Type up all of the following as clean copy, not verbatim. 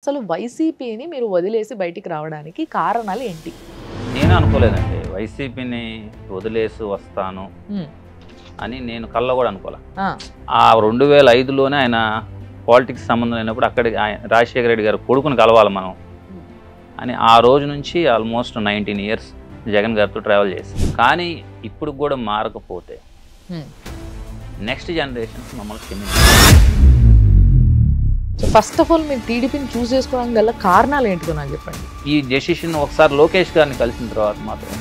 అసలు వైసీపీని మీరు వదిలేసి బయటికి రావడానికి కారణాలు ఏంటి? నేను అనుకోలేదండి వైసీపీని వదిలేసి వస్తాను అని నేను కళ్ళ కూడా అనుకోలే. ఆ 2005లోనే ఆయన పాలిటిక్స్ సంబంధం అయినప్పుడు అక్కడికి రాజశేఖర రెడ్డి గారు కొడుకుని కలవాలి మనం అని ఆ రోజు నుంచి ఆల్మోస్ట్ 19 ఇయర్స్ జగన్ గారితో ట్రావెల్ చేసి, కానీ ఇప్పుడు కూడా మారకపోతే నెక్స్ట్ జనరేషన్స్ మమ్మల్ని క్షమించాలి. ఫస్ట్ ఆఫ్ ఆల్ మీరు టీడీపీని చూస్ చేసుకోవడానికి గల కారణాలు ఏంటిదో నాకు చెప్పండి. ఈ డెసిషన్ ఒకసారి లోకేష్ గారిని కలిసిన తర్వాత మాత్రం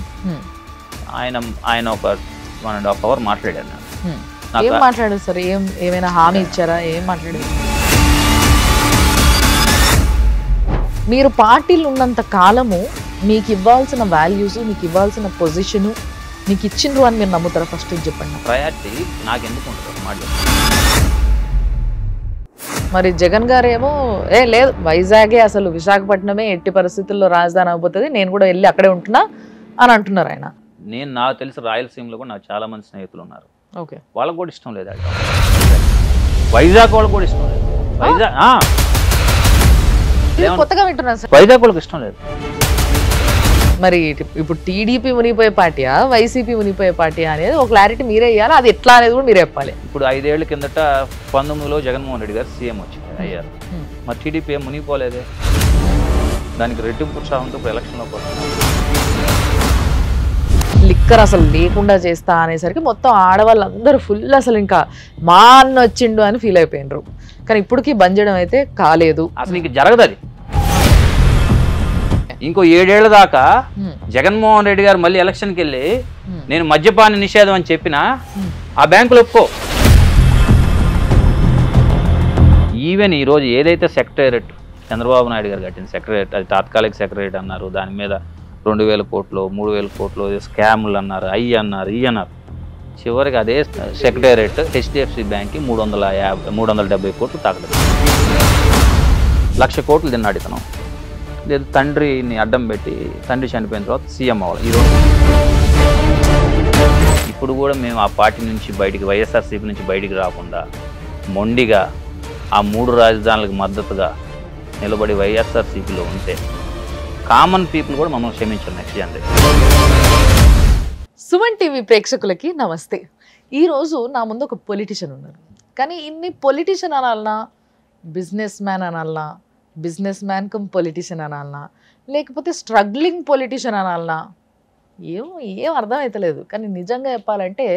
ఆయన ఒక 1.5 hours మాట్లాడారు. ఏం మాట్లాడారు సార్? ఏమైనా హామీ ఇచ్చారా? ఏం మాట్లాడారు? మీరు పార్టీలు ఉన్నంత కాలము మీకు ఇవ్వాల్సిన వాల్యూస్, మీకు ఇవ్వాల్సిన పొజిషను మీకు ఇచ్చిండ్రు అని మీరు నమ్ముతారా? ఫస్ట్ చెప్పండి. ప్రయారిటీ నాకు ఎందుకు ఉంటుంది మాట్లాడు. మరి జగన్ గారు ఏమో లేదు వైజాగే అసలు విశాఖపట్నమే ఎట్టి పరిస్థితుల్లో రాజధాని అయిపోతుంది, నేను కూడా వెళ్ళి అక్కడే ఉంటున్నా అని అంటున్నారు ఆయన. నాకు తెలిసి రాయలసీమలో కూడా నాకు చాలా మంది స్నేహితులు ఉన్నారు. ఓకే, వాళ్ళకు కూడా ఇష్టం లేదు. వైజాగ్ వాళ్ళకు కూడా ఇష్టం లేదు. కొత్తగా వింటున్నాను సార్. వైజాగ్ వాళ్ళకి ఇష్టం లేదు. మరి ఇప్పుడు టీడీపీ మునిగిపోయే పార్టీయా వైసీపీ మునిగిపోయే పార్టీయా అనేది ఒక క్లారిటీ మీరే ఇవ్వాలి. అది ఎట్లా అనేది కూడా మీరే చెప్పాలి. ఇప్పుడు 5 ఏళ్ల కిందట 19లో జగన్మోహన్ రెడ్డి గారు సీఎం అయ్యారు. మరి టీడీపీ ఏం మునిగిపోలేదే. దానికి రెట్టింపు ఉత్సాహంతో ఇప్పుడు ఎలక్షన్లోకి వస్తున్నారు. లిక్కర్ అసలు లేకుండా చేస్తా అనేసరికి మొత్తం ఆడవాళ్ళందరూ ఫుల్ అసలు ఇంకా మా అన్న వచ్చిండు అని ఫీల్ అయిపోయినరు. కానీ ఇప్పటికీ బంద్ చేయడం అయితే కాలేదు. అసలు ఇంక జరగదు అది. ఇంకో 7 ఏళ్ల దాకా జగన్మోహన్ రెడ్డి గారు మళ్ళీ ఎలక్షన్కి వెళ్ళి నేను మద్యపాన నిషేధం అని చెప్పినా ఆ బ్యాంకులు ఒప్పుకో. ఈవెన్ ఈరోజు ఏదైతే సెక్రటేరియట్ చంద్రబాబు నాయుడు గారు కట్టిన సెక్రటేరియట్, అది తాత్కాలిక సెక్రటేరియట్ అన్నారు, దాని మీద 2,000 కోట్లు 3,000 కోట్లు స్కామ్లు అన్నారు, అన్నారు ఈ అన్నారు. చివరికి అదే సెక్రటేరియట్ హెచ్డిఎఫ్సి బ్యాంక్కి 370 కోట్లు తాకలేదు. 1,00,000 కోట్లు తిన్నాడు ఇతను. లేదు తండ్రిని అడ్డం పెట్టి తండ్రి చనిపోయిన తర్వాత సీఎం అవ్వాలి. ఈరోజు ఇప్పుడు కూడా మేము ఆ పార్టీ నుంచి బయటికి, వైఎస్ఆర్సీపీ నుంచి బయటికి రాకుండా మొండిగా ఆ 3 రాజధానులకు మద్దతుగా నిలబడి వైఎస్ఆర్సీపీలో ఉంటే కామన్ పీపుల్ కూడా మమ్మల్ని క్షమించారు నెక్స్ట్ జనరేషన్. సుమన్ టీవీ ప్రేక్షకులకి నమస్తే. ఈరోజు నా ముందు ఒక పొలిటీషియన్ ఉన్నారు. కానీ ఇన్ని పొలిటీషియన్ అనాలనా, బిజినెస్ మ్యాన్ అనాలనా, బిజినెస్ మ్యాన్ కమ్ పొలిటీషియన్ అనాలనా, లేకపోతే స్ట్రగ్లింగ్ పొలిటీషియన్ అనాలనా, ఏం అర్థమవుతలేదు. కానీ నిజంగా చెప్పాలంటే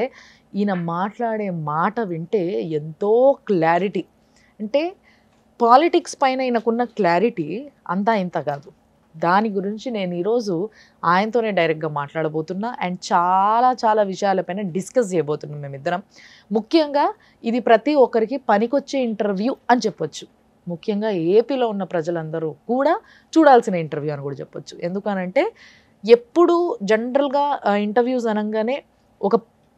ఈయన మాట్లాడే మాట వింటే ఎంతో క్లారిటీ, అంటే పాలిటిక్స్ పైన ఈయనకున్న క్లారిటీ అంతా ఇంత కాదు. దాని గురించి నేను ఈరోజు ఆయనతోనే డైరెక్ట్గా మాట్లాడబోతున్నా. అండ్ చాలా చాలా విషయాలపైన డిస్కస్ చేయబోతున్నాం మేమిద్దరం. ముఖ్యంగా ఇది ప్రతి ఒక్కరికి పనికొచ్చే ఇంటర్వ్యూ అని చెప్పొచ్చు. ముఖ్యంగా ఏపీలో ఉన్న ప్రజలందరూ కూడా చూడాల్సిన ఇంటర్వ్యూ అని కూడా చెప్పొచ్చు. ఎందుకనంటే ఎప్పుడు జనరల్గా ఇంటర్వ్యూస్ అనగానే ఒక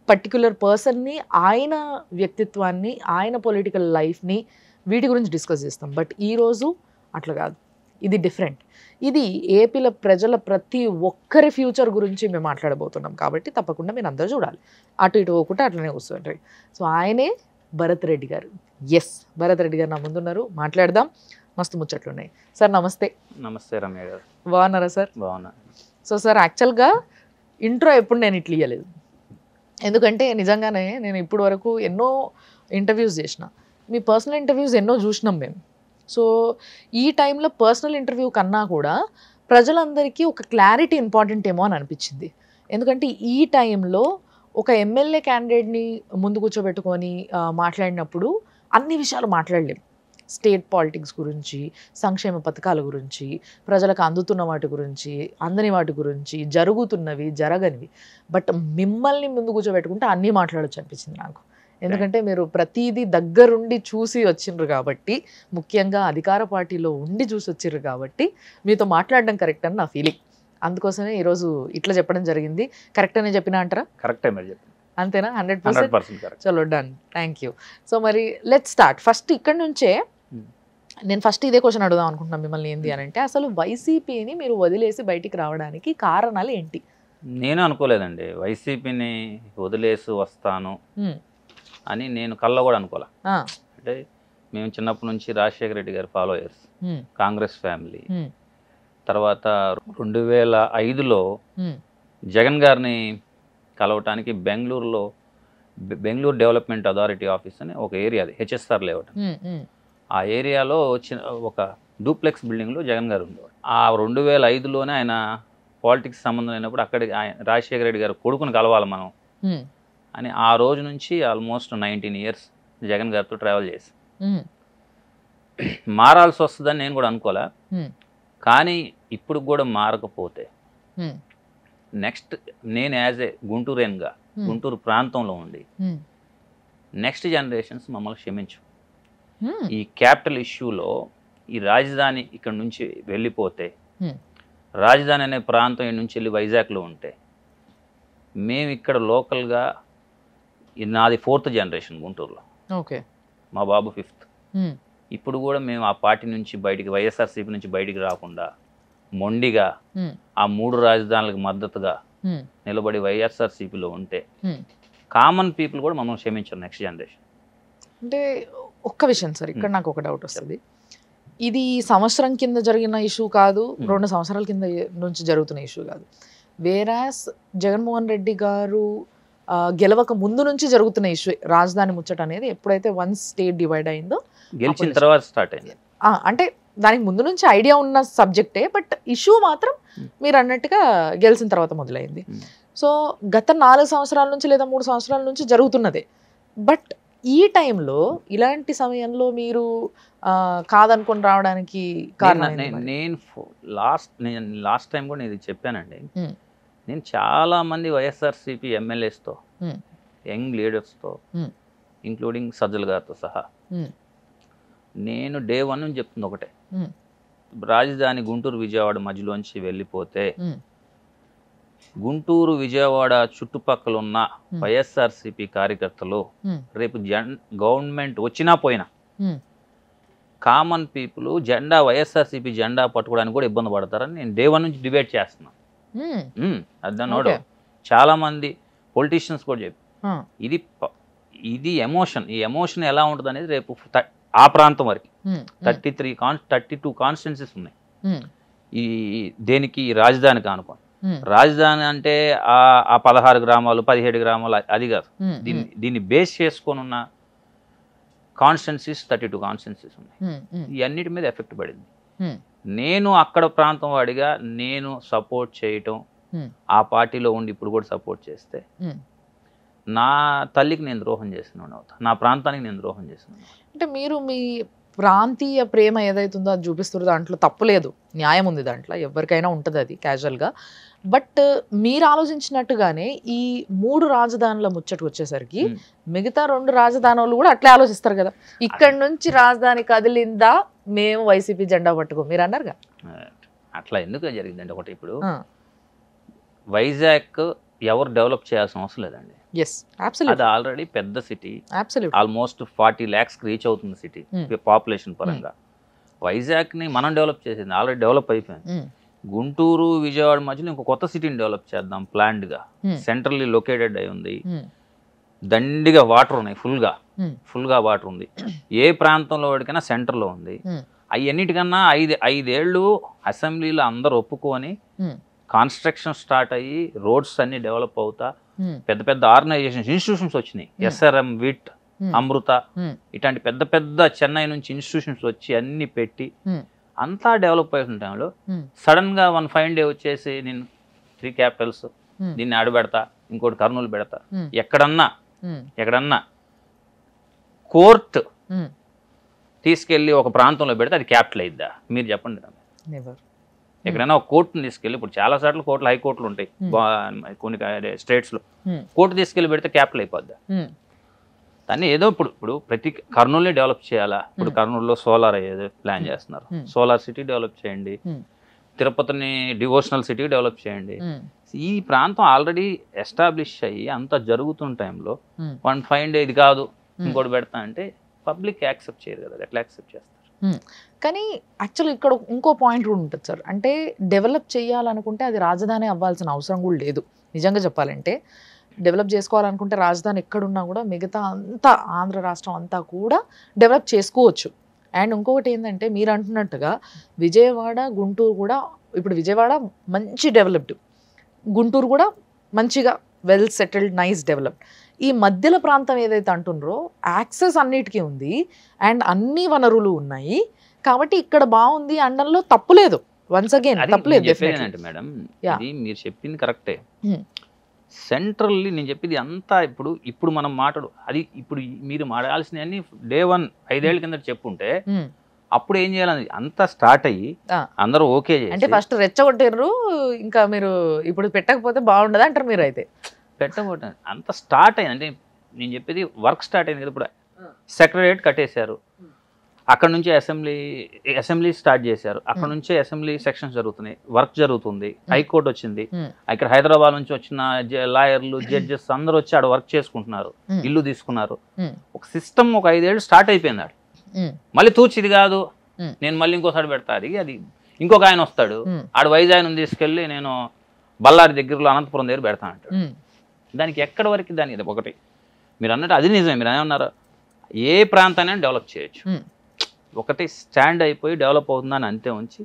పర్టిక్యులర్ పర్సన్ని, ఆయన వ్యక్తిత్వాన్ని, ఆయన పొలిటికల్ లైఫ్ని, వీటి గురించి డిస్కస్ చేస్తాం. బట్ ఈరోజు అట్లా కాదు, ఇది డిఫరెంట్. ఇది ఏపీల ప్రజల ప్రతి ఒక్కరి ఫ్యూచర్ గురించి మేము మాట్లాడబోతున్నాం. కాబట్టి తప్పకుండా మీరు అందరూ చూడాలి. అటు ఇటు పోకుండా అట్లనే కూర్చోండి. సో ఆయనే భరత్ రెడ్డి గారు. ఎస్, భరత్ రెడ్డి గారు నా ముందున్నారు, మాట్లాడదాం. మస్తు ముచ్చట్లు ఉన్నాయి. సార్ నమస్తే. నమస్తే రమ్య గారు. బాగున్నారా సార్? బాగున్నా. సో సార్ యాక్చువల్గా ఇంట్రో ఎప్పుడు నేను ఇట్లా ఇవ్వలేదు. ఎందుకంటే నిజంగానే నేను ఇప్పుడు వరకు ఎన్నో ఇంటర్వ్యూస్ చేసిన, మీ పర్సనల్ ఇంటర్వ్యూస్ ఎన్నో చూసినాం మేము. సో ఈ టైంలో పర్సనల్ ఇంటర్వ్యూ కన్నా కూడా ప్రజలందరికీ ఒక క్లారిటీ ఇంపార్టెంట్ ఏమో అని అనిపించింది. ఎందుకంటే ఈ టైంలో ఒక ఎమ్మెల్యే క్యాండిడేట్ని ముందు కూర్చోబెట్టుకొని మాట్లాడినప్పుడు అన్ని విషయాలు మాట్లాడలేం. స్టేట్ పాలిటిక్స్ గురించి, సంక్షేమ పథకాల గురించి, ప్రజలకు అందుతున్న వాటి గురించి, అందని వాటి గురించి, జరుగుతున్నవి జరగనివి. బట్ మిమ్మల్ని ముందు కూర్చోబెట్టుకుంటే అన్నీ మాట్లాడొచ్చు అనిపించింది నాకు. ఎందుకంటే మీరు ప్రతిదీ దగ్గరుండి చూసి వచ్చిండ్రు కాబట్టి, ముఖ్యంగా అధికార పార్టీలో ఉండి చూసి వచ్చిర్రు కాబట్టి మీతో మాట్లాడడం కరెక్ట్ అని నా ఫీలింగ్. అందుకోసమే ఈరోజు ఇట్లా చెప్పడం జరిగింది. కరెక్ట్ అనే చెప్పినా అంటారా? కరెక్టే మీరు చెప్పండి. అంతేనా? 100%. చలో డన్, థ్యాంక్ యూ. సో మరి లెట్స్ స్టార్ట్. ఫస్ట్ ఇక్కడ నుంచే నేను ఫస్ట్ ఇదే క్వశ్చన్ అడుగుదాం అనుకుంటున్నాను మిమ్మల్ని. ఏంది అని అంటే అసలు వైసీపీని మీరు వదిలేసి బయటికి రావడానికి కారణాలు ఏంటి? నేను అనుకోలేదండి వైసీపీని వదిలేసి వస్తాను అని. నేను కళ్ళ కూడా అనుకోలే. అంటే మేము చిన్నప్పటి నుంచి రాజశేఖర రెడ్డి గారి ఫాలోయర్స్, కాంగ్రెస్ ఫ్యామిలీ. తర్వాత 2005లో జగన్ గారిని కలవటానికి బెంగళూరులో బెంగళూరు డెవలప్మెంట్ అథారిటీ ఆఫీస్ అని ఒక ఏరియా, అది హెచ్ఎస్ఆర్ లేఅవుట్. ఆ ఏరియాలో ఒక డూప్లెక్స్ బిల్డింగ్లో జగన్ గారు ఉండేవాడు. ఆ 2005లోనే ఆయన పాలిటిక్స్ సంబంధం అయినప్పుడు అక్కడికి రాజశేఖర రెడ్డి గారు కొడుకుని కలవాలి మనం అని ఆ రోజు నుంచి ఆల్మోస్ట్ 19 years జగన్ గారితో ట్రావెల్ చేసి మారాల్సి వస్తుందని నేను కూడా అనుకోలే. కానీ ఇప్పుడు కూడా మారకపోతే నెక్స్ట్ నేను యాజ్ ఏ గుంటూరేన్గా గుంటూరు ప్రాంతంలో ఉండి నెక్స్ట్ జనరేషన్స్ మమ్మల్ని క్షమించు. ఈ క్యాపిటల్ ఇష్యూలో ఈ రాజధాని ఇక్కడ నుంచి వెళ్ళిపోతే, రాజధాని అనే ప్రాంతం ఇక్కడ నుంచి వెళ్ళి వైజాగ్లో ఉంటే, మేము ఇక్కడ లోకల్గా, నాది 4th generation గుంటూరులో, ఓకే, మా బాబు 5th. ఇప్పుడు కూడా మేము ఆ పార్టీ నుంచి బయటికి, వైఎస్ఆర్సీపీ నుంచి బయటికి రాకుండా మొండిగా ఆ 3 రాజధానులకు మద్దతుగా నిలబడి వైఎస్ఆర్సీపీలో ఉంటే కామన్ పీపుల్ కూడా మమ్మల్ని క్షమించారు నెక్స్ట్ జనరేషన్. అంటే ఒక్క విషయం సార్, ఇక్కడ నాకు ఒక డౌట్ వస్తుంది. ఇది సంవత్సరం కింద జరిగిన ఇష్యూ కాదు, 2 సంవత్సరాల కింద నుంచి జరుగుతున్న ఇష్యూ కాదు. వేరాస్ జగన్మోహన్ రెడ్డి గారు గెలవక ముందు నుంచి జరుగుతున్న ఇష్యూ రాజధాని ముచ్చట అనేది. ఎప్పుడైతే 1 state డివైడ్ అయిందో గెలిచిన తర్వాత స్టార్ట్ అయింది. అంటే దానికి ముందు నుంచి ఐడియా ఉన్న సబ్జెక్టే, బట్ ఇష్యూ మాత్రం మీరు అన్నట్టుగా గెలిచిన తర్వాత మొదలైంది. సో గత 4 సంవత్సరాల నుంచి లేదా 3 సంవత్సరాల నుంచి జరుగుతున్నదే. బట్ ఈ టైంలో ఇలాంటి సమయంలో మీరు కాదనుకొని రావడానికి కారణం? నేను లాస్ట్ టైం కూడా నేను చెప్పానండి. నేను చాలా మంది వైఎస్ఆర్సీపీ ఎమ్మెల్యేస్తో, యంగ్ లీడర్స్తో, ఇంక్లూడింగ్ సజ్జల గారితో సహా, నేను డే 1 నుంచి చెప్తుంది ఒకటే, రాజధాని గుంటూరు విజయవాడ మధ్యలోంచి వెళ్ళిపోతే గుంటూరు విజయవాడ చుట్టుపక్కల ఉన్న వైఎస్ఆర్సీపీ కార్యకర్తలు రేపు గవర్నమెంట్ వచ్చినా పోయినా కామన్ పీపుల్ జెండా, వైఎస్ఆర్సీపీ జెండా పట్టుకోవడానికి కూడా ఇబ్బంది పడతారని నేను డే 1 నుంచి డిబేట్ చేస్తున్నాను. అదన్నోడు చాలా మంది పొలిటీషియన్స్ కూడా చెప్పి, ఇది ఎమోషన్, ఈ ఎమోషన్ ఎలా ఉంటుంది అనేది రేపు ఆ ప్రాంతం వరకు 32 కాన్స్టిట్యున్సీస్ ఉన్నాయి ఈ దేనికి, రాజధానికి అనుకోండి. రాజధాని అంటే ఆ 16 గ్రామాలు 17 గ్రామాలు అది కాదు. దీన్ని బేస్ చేసుకొని ఉన్న కాన్స్టిట్యున్సీస్ 32 కాన్స్టిట్యున్సీస్ ఉన్నాయి. ఈ అన్నిటి మీద ఎఫెక్ట్ పడింది. నేను అక్కడ ప్రాంతం వాడిగా నేను సపోర్ట్ చేయటం, ఆ పార్టీలో ఉండి ఇప్పుడు కూడా సపోర్ట్ చేస్తే నా తల్లికి నేను ద్రోహం చేస్తున్నాను అవుతా, నా ప్రాంతానికి నేను ద్రోహం చేస్తున్నాను. అంటే మీరు మీ ప్రాంతీయ ప్రేమ ఏదైతుందో అది చూపిస్తున్నారు, దాంట్లో తప్పులేదు, న్యాయం ఉంది, దాంట్లో ఎవరికైనా ఉంటుంది అది క్యాజువల్గా. బట్ మీరు ఆలోచించినట్టుగానే ఈ 3 రాజధానుల ముచ్చటకు వచ్చేసరికి మిగతా 2 రాజధానులు కూడా అట్లే ఆలోచిస్తారు కదా. ఇక్కడ నుంచి రాజధాని కదిలిందా మేము వైసీపీ జెండా పట్టుకో, మీరు అన్నారుగా. అట్లా ఎందుకు జరిగిందండి? ఒకటి, ఇప్పుడు వైజాగ్ ఎవరు డెవలప్ చేయాల్సిన అవసరం లేదండి. అది ఆల్రెడీ పెద్ద సిటీ, ఆల్మోస్ట్ 40 lakhs రీచ్ అవుతుంది సిటీ పాపులేషన్ పరంగా. వైజాగ్ని మనం డెవలప్ చేసింది, ఆల్రెడీ డెవలప్ అయిపోయింది. గుంటూరు విజయవాడ మధ్యలో ఇంకో కొత్త సిటీని డెవలప్ చేద్దాం ప్లాన్డ్గా, సెంట్రల్లీ లొకేటెడ్ అయి ఉంది, దండిగా వాటర్ ఉన్నాయి, ఫుల్గా వాటర్ ఉంది. ఏ ప్రాంతంలో వాడికైనా సెంటర్లో ఉంది. అన్నిటికన్నా 5 ఏళ్ళు అసెంబ్లీలో అందరు ఒప్పుకొని కన్స్ట్రక్షన్ స్టార్ట్ అయ్యి రోడ్స్ అన్ని డెవలప్ అవుతా పెద్ద పెద్ద ఆర్గనైజేషన్స్, ఇన్స్టిట్యూషన్స్ వచ్చినాయి. SRM, విట్, అమృత, ఇట్లాంటి పెద్ద పెద్ద చెన్నై నుంచి ఇన్స్టిట్యూషన్స్ వచ్చి అన్ని పెట్టి అంతా డెవలప్ అవుతున్న టైంలో సడన్ గా 1 fine day వచ్చేసి నేను 3 capitals దీన్ని ఆడబెడతా, ఇంకోటి కర్నూలు పెడతా, ఎక్కడన్నా కోర్ట్ తీసుకెళ్ళి ఒక ప్రాంతంలో పెడితే అది క్యాపిటల్ అయిద్దా? మీరు చెప్పండి. ఎక్కడైనా ఒక కోర్టుని తీసుకెళ్ళి, ఇప్పుడు చాలా సార్లు కోర్టులు, హైకోర్టులు ఉంటాయి కొన్ని స్టేట్స్లో, కోర్టు తీసుకెళ్ళి పెడితే క్యాపిటల్ అయిపోద్దా? దాన్ని ఏదో ఇప్పుడు ప్రతి కర్నూలుని డెవలప్ చేయాలా? ఇప్పుడు కర్నూలులో సోలార్ అయ్యేది ప్లాన్ చేస్తున్నారు, సోలార్ సిటీ డెవలప్ చేయండి. తిరుపతిని డివోషనల్ సిటీ డెవలప్ చేయండి. ఈ ప్రాంతం ఆల్రెడీ ఎస్టాబ్లిష్ అయ్యి అంతా జరుగుతున్న టైంలో 1 fine day ఇది కాదు ఇంకోటి పెడతా అంటే పబ్లిక్ యాక్సెప్ట్ చేయరు కదా. ఎట్లా యాక్సెప్ట్ చేస్తారు? కానీ యాక్చువల్లీ ఇక్కడ ఇంకో పాయింట్ కూడా ఉంటుంది సార్. అంటే డెవలప్ చేయాలనుకుంటే అది రాజధాని అవ్వాల్సిన అవసరం కూడా లేదు. నిజంగా చెప్పాలంటే డెవలప్ చేసుకోవాలనుకుంటే రాజధాని ఎక్కడున్నా కూడా మిగతా అంతా ఆంధ్ర రాష్ట్రం అంతా కూడా డెవలప్ చేసుకోవచ్చు. అండ్ ఇంకొకటి ఏంటంటే మీరు అంటున్నట్టుగా విజయవాడ గుంటూరు కూడా ఇప్పుడు విజయవాడ మంచి డెవలప్డ్, గుంటూరు కూడా మంచిగా వెల్ సెటిల్డ్ నైస్ డెవలప్డ్. ఈ మధ్యల ప్రాంతం ఏదైతే అంటున్నారో యాక్సెస్ అన్నిటికీ ఉంది అండ్ అన్ని వనరులు ఉన్నాయి కాబట్టి ఇక్కడ బాగుంది అనడంలో తప్పులేదు. వన్స్ అగైన్ తప్పులేదు. మేడం మీరు చెప్పింది కరెక్టే. సెంట్రల్లీ నేను చెప్పేది అంతా ఇప్పుడు మనం అది ఇప్పుడు మీరు మాట్లాడాల్సిన అన్ని డే 1 5 ఏళ్ల కింద చెప్పుంటే అప్పుడు ఏం చేయాలని అంతా స్టార్ట్ అయ్యి అందరూ ఓకే అంటే ఫస్ట్ రెచ్చగొట్టారు, ఇంకా మీరు ఇప్పుడు పెట్టకపోతే బాగుండదు అంటారు మీరు. అయితే పెట్టకపోతే అంత స్టార్ట్ అయింది అంటే నేను చెప్పేది వర్క్ స్టార్ట్ అయింది కదా. ఇప్పుడు సెక్రటరేట్ కట్టేశారు, అక్కడ నుంచి అసెంబ్లీ స్టార్ట్ చేశారు, అక్కడ నుంచే అసెంబ్లీ సెక్షన్స్ జరుగుతున్నాయి, వర్క్ జరుగుతుంది. హైకోర్టు వచ్చింది, ఇక్కడ హైదరాబాద్ నుంచి వచ్చిన లాయర్లు జడ్జెస్ అందరూ వచ్చి ఆడ వర్క్ చేసుకుంటున్నారు, ఇల్లు తీసుకున్నారు. ఒక సిస్టమ్ ఒక 5 ఏళ్ళు స్టార్ట్ అయిపోయింది. ఆడు మళ్ళీ తూచి ఇది కాదు నేను మళ్ళీ ఇంకోసారి పెడతా, అది ఇంకొక ఆయన వస్తాడు, ఆడు వైజాగ్ తీసుకెళ్ళి నేను బళ్ళారి దగ్గరలో అనంతపురం దగ్గర పెడతా అంటాడు. దానికి ఎక్కడి వరకు దానికి ఒకటి మీరు అన్నట్టు అది నిజమే. మీరు ఏమన్నారు, ఏ ప్రాంతాన్ని డెవలప్ చేయొచ్చు, ఒకటి స్టాండ్ అయిపోయి డెవలప్ అవుతుందని అంతే ఉంచి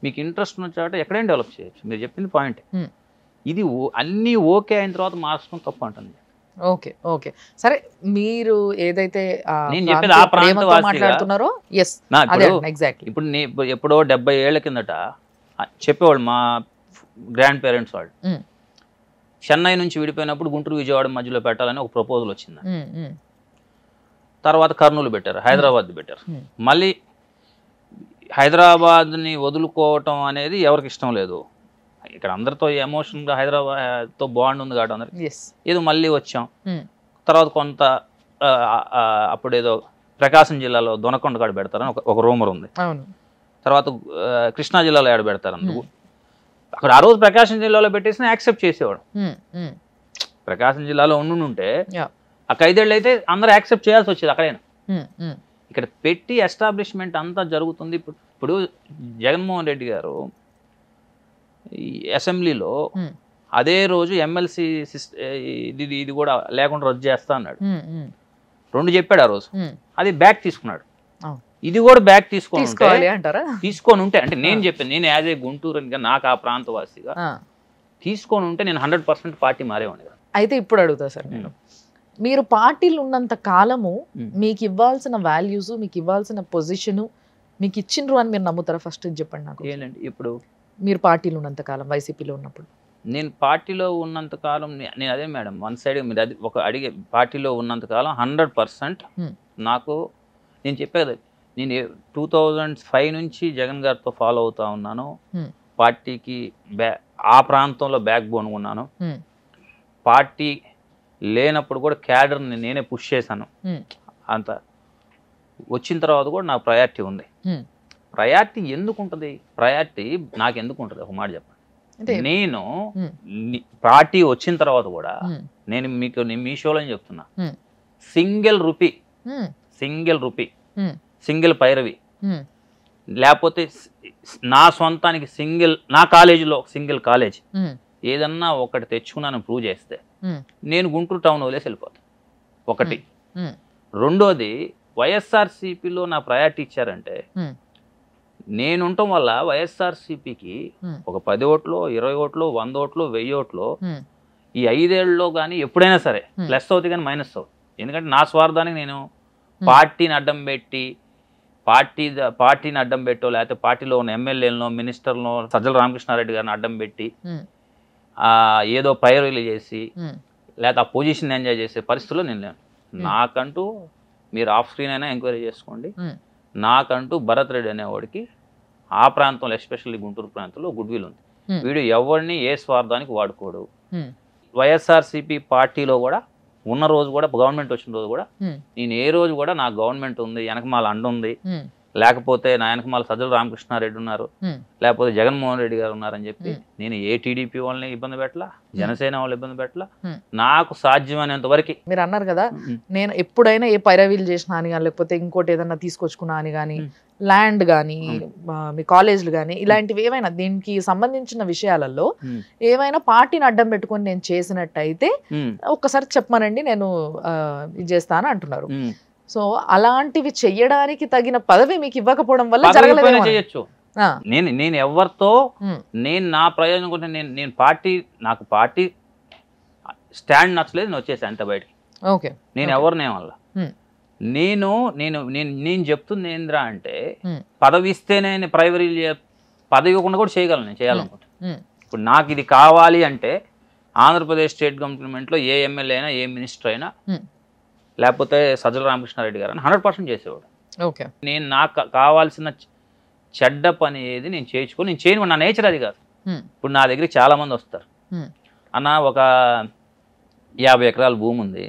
మీకు ఇంట్రెస్ట్ ఉన్న చోట ఎక్కడైనా డెవలప్ చేయొచ్చు. మీరు చెప్పింది పాయింట్. ఇది అన్నీ ఓకే అయిన తర్వాత మార్చడం తప్పు అంటుంది. ఓకే ఓకే సరే, మీరు ఏదైతే నేను చెప్పేది ఆ ప్రాంతం మాట్లాడుతున్నారో ఇప్పుడు ఎప్పుడో 70 ఏళ్ల కిందట చెప్పేవాళ్ళు మా గ్రాండ్ పేరెంట్స్ వాళ్ళు, చెన్నై నుంచి విడిపోయినప్పుడు గుంటూరు విజయవాడ మధ్యలో పెట్టాలని ఒక ప్రపోజల్ వచ్చింది. తర్వాత కర్నూలు పెట్టారు, హైదరాబాద్ పెట్టారు. మళ్ళీ హైదరాబాద్ని వదులుకోవటం అనేది ఎవరికి ఇష్టం లేదు. ఇక్కడ అందరితో ఎమోషన్గా హైదరాబాద్తో బాండ్ ఉంది కాబట్టి అందరికి ఏదో మళ్ళీ వచ్చాం. తర్వాత కొంత అప్పుడేదో ప్రకాశం జిల్లాలో దొనకొండ కాడ పెడతారని ఒక రూమర్ ఉంది. తర్వాత కృష్ణా జిల్లాలో ఏడ పెడతారు అందుకు. అక్కడ ఆ రోజు ప్రకాశం జిల్లాలో పెట్టేసిన యాక్సెప్ట్ చేసేవాడు. ప్రకాశం జిల్లాలో ఉండుంటే ఆ 5 ఏళ్ళు అయితే అందరూ యాక్సెప్ట్ చేయాల్సి వచ్చేది అక్కడైనా. ఇక్కడ పెట్టి ఎస్టాబ్లిష్మెంట్ అంతా జరుగుతుంది. ఇప్పుడు జగన్మోహన్ రెడ్డి గారు ఈ అసెంబ్లీలో అదే రోజు ఎమ్మెల్సీ ఇది కూడా లేకుండా రద్దు చేస్తా అన్నాడు. 2 చెప్పాడు ఆ రోజు, అది బ్యాక్ తీసుకున్నాడు. ఇది కూడా బ్యాక్ తీసుకొని ఉంటే అంటే నేను చెప్పాను, నేను యాజ్ ఏ గుంటూరు నాకు ఆ ప్రాంతవాసిగా తీసుకొని ఉంటే నేను 100% పార్టీ మారేవాడిని. అయితే ఇప్పుడు అడుగుతా సార్, నేను మీరు పార్టీలు ఉన్నంత కాలము మీకు ఇవ్వాల్సిన వాల్యూస్, మీకు ఇవ్వాల్సిన పొజిషను మీకు ఇచ్చిండ్రు అని మీరు నమ్ముతారా? ఫస్ట్ చెప్పండి నాకు. ఏంటండి ఇప్పుడు మీరు పార్టీలో ఉన్నంత కాలం, వైసీపీలో ఉన్నప్పుడు? నేను పార్టీలో ఉన్నంత కాలం నేను అదే మేడం, వన్ సైడ్ మీరు అది ఒక అడిగే, పార్టీలో ఉన్నంత కాలం 100% నాకు నేను చెప్పేది, నేను 2005 నుంచి జగన్ గారితో ఫాలో అవుతా ఉన్నాను. పార్టీకి ఆ ప్రాంతంలో బ్యాక్ బోన్ ఉన్నాను. పార్టీ లేనప్పుడు కూడా క్యాడర్ని నేనే పుష్ చేశాను. అంత వచ్చిన తర్వాత కూడా నాకు ప్రయారిటీ ఉంది. ప్రయారిటీ ఎందుకు ఉంటుంది? ప్రయారిటీ నాకు ఎందుకు ఉంటుంది ఒక మాట చెప్పండి. నేను పార్టీ వచ్చిన తర్వాత కూడా నేను మీకు మీ షోలో చెప్తున్నా, సింగిల్ రూపీ సింగిల్ పైరవి లేకపోతే నా సొంతానికి నా కాలేజీలో సింగిల్ కాలేజ్ ఏదన్నా ఒకటి తెచ్చుకున్నాను ప్రూవ్ చేస్తే నేను గుంటూరు టౌన్ వదిలేసి వెళ్ళిపోతాను. ఒకటి. రెండోది, వైఎస్ఆర్సీపీలో నా ప్రయారిటీ ఇచ్చారంటే నేను ఉండటం వల్ల వైఎస్ఆర్సీపీకి ఒక 10 ఓట్లు 20 ఓట్లు 100 ఓట్లు 1000 ఓట్లు ఈ 5 ఏళ్లలో కానీ ఎప్పుడైనా సరే ప్లస్ అవుతుంది కానీ మైనస్ అవుతుంది. ఎందుకంటే నా స్వార్థానికి నేను పార్టీని అడ్డం పెట్టి లేకపోతే పార్టీలో ఉన్న ఎమ్మెల్యేలను మినిస్టర్లను సజ్జల రామకృష్ణారెడ్డి గారిని అడ్డం పెట్టి ఏదో పైరవీలు చేసి లేకపోతే ఆ పొజిషన్ ఎంజాయ్ చేసే పరిస్థితుల్లో నేను లేను. నాకంటూ మీరు ఆఫ్ స్క్రీన్ అయినా ఎంక్వైరీ చేసుకోండి, నాకంటూ భరత్ రెడ్డి అనేవాడికి ఆ ప్రాంతంలో ఎస్పెషల్లీ గుంటూరు ప్రాంతంలో గుడ్ విల్ ఉంది. వీడు ఎవరిని ఏ స్వార్థానికి వాడుకోడు. వైఎస్ఆర్సీపీ పార్టీలో కూడా ఉన్న రోజు కూడా, గవర్నమెంట్ వచ్చిన రోజు కూడా, నేను ఏ రోజు కూడా నా గవర్నమెంట్ ఉంది వెనక మాల అండ ఉంది లేకపోతే నాయనకమాల సజ్జల రామకృష్ణారెడ్డి ఉన్నారు, లేకపోతే జగన్మోహన్ రెడ్డి గారు ఉన్నారని చెప్పి నేను ఏ టీడీపీ వాళ్ళని ఇబ్బంది పెట్టలా, జనసేన వాళ్ళు ఇబ్బంది పెట్టలా. నాకు సాధ్యమైనంత వరకు. మీరు అన్నారు కదా, నేను ఎప్పుడైనా ఏ పైరవీలు చేసినా అని కానీ, లేకపోతే ఇంకోటి ఏదైనా తీసుకొచ్చుకున్నా అని కానీ, ల్యాండ్ కానీ, మీ కాలేజీలు కానీ, ఇలాంటివి ఏమైనా దీనికి సంబంధించిన విషయాలలో ఏమైనా పార్టీని అడ్డం పెట్టుకొని నేను చేసినట్టయితే ఒక్కసారి చెప్పమనండి, నేను ఇది చేస్తాను అంటున్నారు. సో అలాంటివి చెయ్యడానికి తగిన పదవి మీకు ఇవ్వకపోవడం వల్ల చేయొచ్చు. నేను ఎవరితో నేను నా ప్రయోజనం కోసం నేను నాకు పార్టీ స్టాండ్ నచ్చలేదు, నేను వచ్చేసి అంత బయటికి. ఓకే, నేను ఎవరినే వల్ల నేను నేను నేను నేను చెప్తుంది ఏంద్రా అంటే, పదవి ఇస్తేనే ప్రైమరీ పదవి ఇవ్వకుండా కూడా చేయగలను, నేను చేయాలనుకుంటా. ఇప్పుడు నాకు ఇది కావాలి అంటే ఆంధ్రప్రదేశ్ స్టేట్ గవర్నమెంట్లో ఏ ఎమ్మెల్యే అయినా, ఏ మినిస్టర్ అయినా, లేకపోతే సజ్జల రామకృష్ణారెడ్డి గారు అని 100% చేసేవాడు. ఓకే, నేను నాకు కావాల్సిన చెడ్డ పని ఏది నేను చేయించుకొని నేను చేయను, నా నేచర్ అది కాదు. ఇప్పుడు నా దగ్గరికి చాలా మంది వస్తారు, అన్న ఒక 50 ఎకరాల భూమి ఉంది,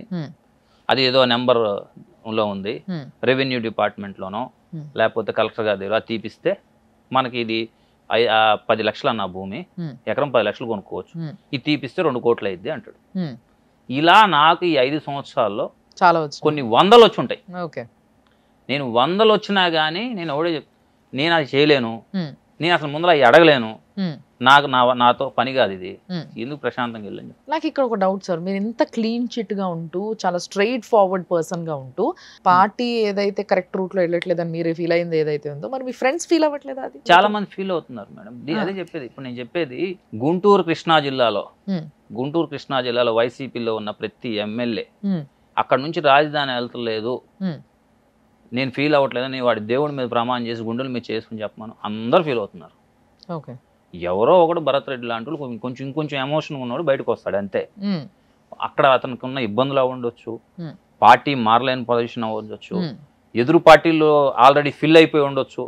అది ఏదో నెంబర్లో ఉంది, రెవెన్యూ డిపార్ట్మెంట్లోనో లేకపోతే కలెక్టర్ గారి దగ్గర తీపిస్తే మనకి ఇది 10 లక్షలు అన్న భూమి, ఎకరం 10 లక్షలు కొనుక్కోవచ్చు, ఇది తీపిస్తే 2 కోట్లు అయింది అంటాడు. ఇలా నాకు ఈ 5 సంవత్సరాల్లో చాలా కొన్ని 100 వచ్చి ఉంటాయి. ఓకే, నేను 100 వచ్చినా కానీ నేను అది చేయలేను, నేను అసలు ముందర అవి అడగలేను, నాతో పని కాదు ఇది, ఎందుకు ప్రశాంతంగా వెళ్ళండి. నాకు ఇక్కడ ఒక డౌట్ సార్, మీరు ఇంత క్లీన్ చిట్ గా ఉంటూ చాలా స్ట్రైట్ ఫార్వర్డ్ పర్సన్ గా ఉంటూ పార్టీ ఏదైతే కరెక్ట్ రూట్ లో వెళ్ళట్లేదని మీరు ఫీల్ అయింది ఏదైతే ఉందో, మరి మీ ఫ్రెండ్స్ ఫీల్ అవ్వట్లేదు? అది చాలా మంది ఫీల్ అవుతున్నారు మేడం. అదే చెప్పేది. ఇప్పుడు నేను చెప్పేది గుంటూరు కృష్ణా జిల్లాలో వైసీపీలో ఉన్న ప్రతి ఎమ్మెల్యే అక్కడ నుంచి రాజధాని వెళ్తలేదు, నేను ఫీల్ అవ్వట్లేదు, నేను వాడి దేవుడి మీద ప్రమాణం చేసి గుండెల మీద చేసుకుని చెప్పమను, అందరూ ఫీల్ అవుతున్నారు. ఓకే, ఎవరో ఒకడు భరత్ రెడ్డి లాంటి వాళ్ళు ఇంకొంచెం ఎమోషన్ ఉన్నవాడు బయటకు వస్తాడు అంతే. అక్కడ అతనికి ఉన్న ఇబ్బందులు ఉండొచ్చు, పార్టీ మారలేని పొజిషన్ అవ్వచ్చు, ఎదురు పార్టీలో ఆల్రెడీ ఫిల్ అయిపోయి ఉండొచ్చు,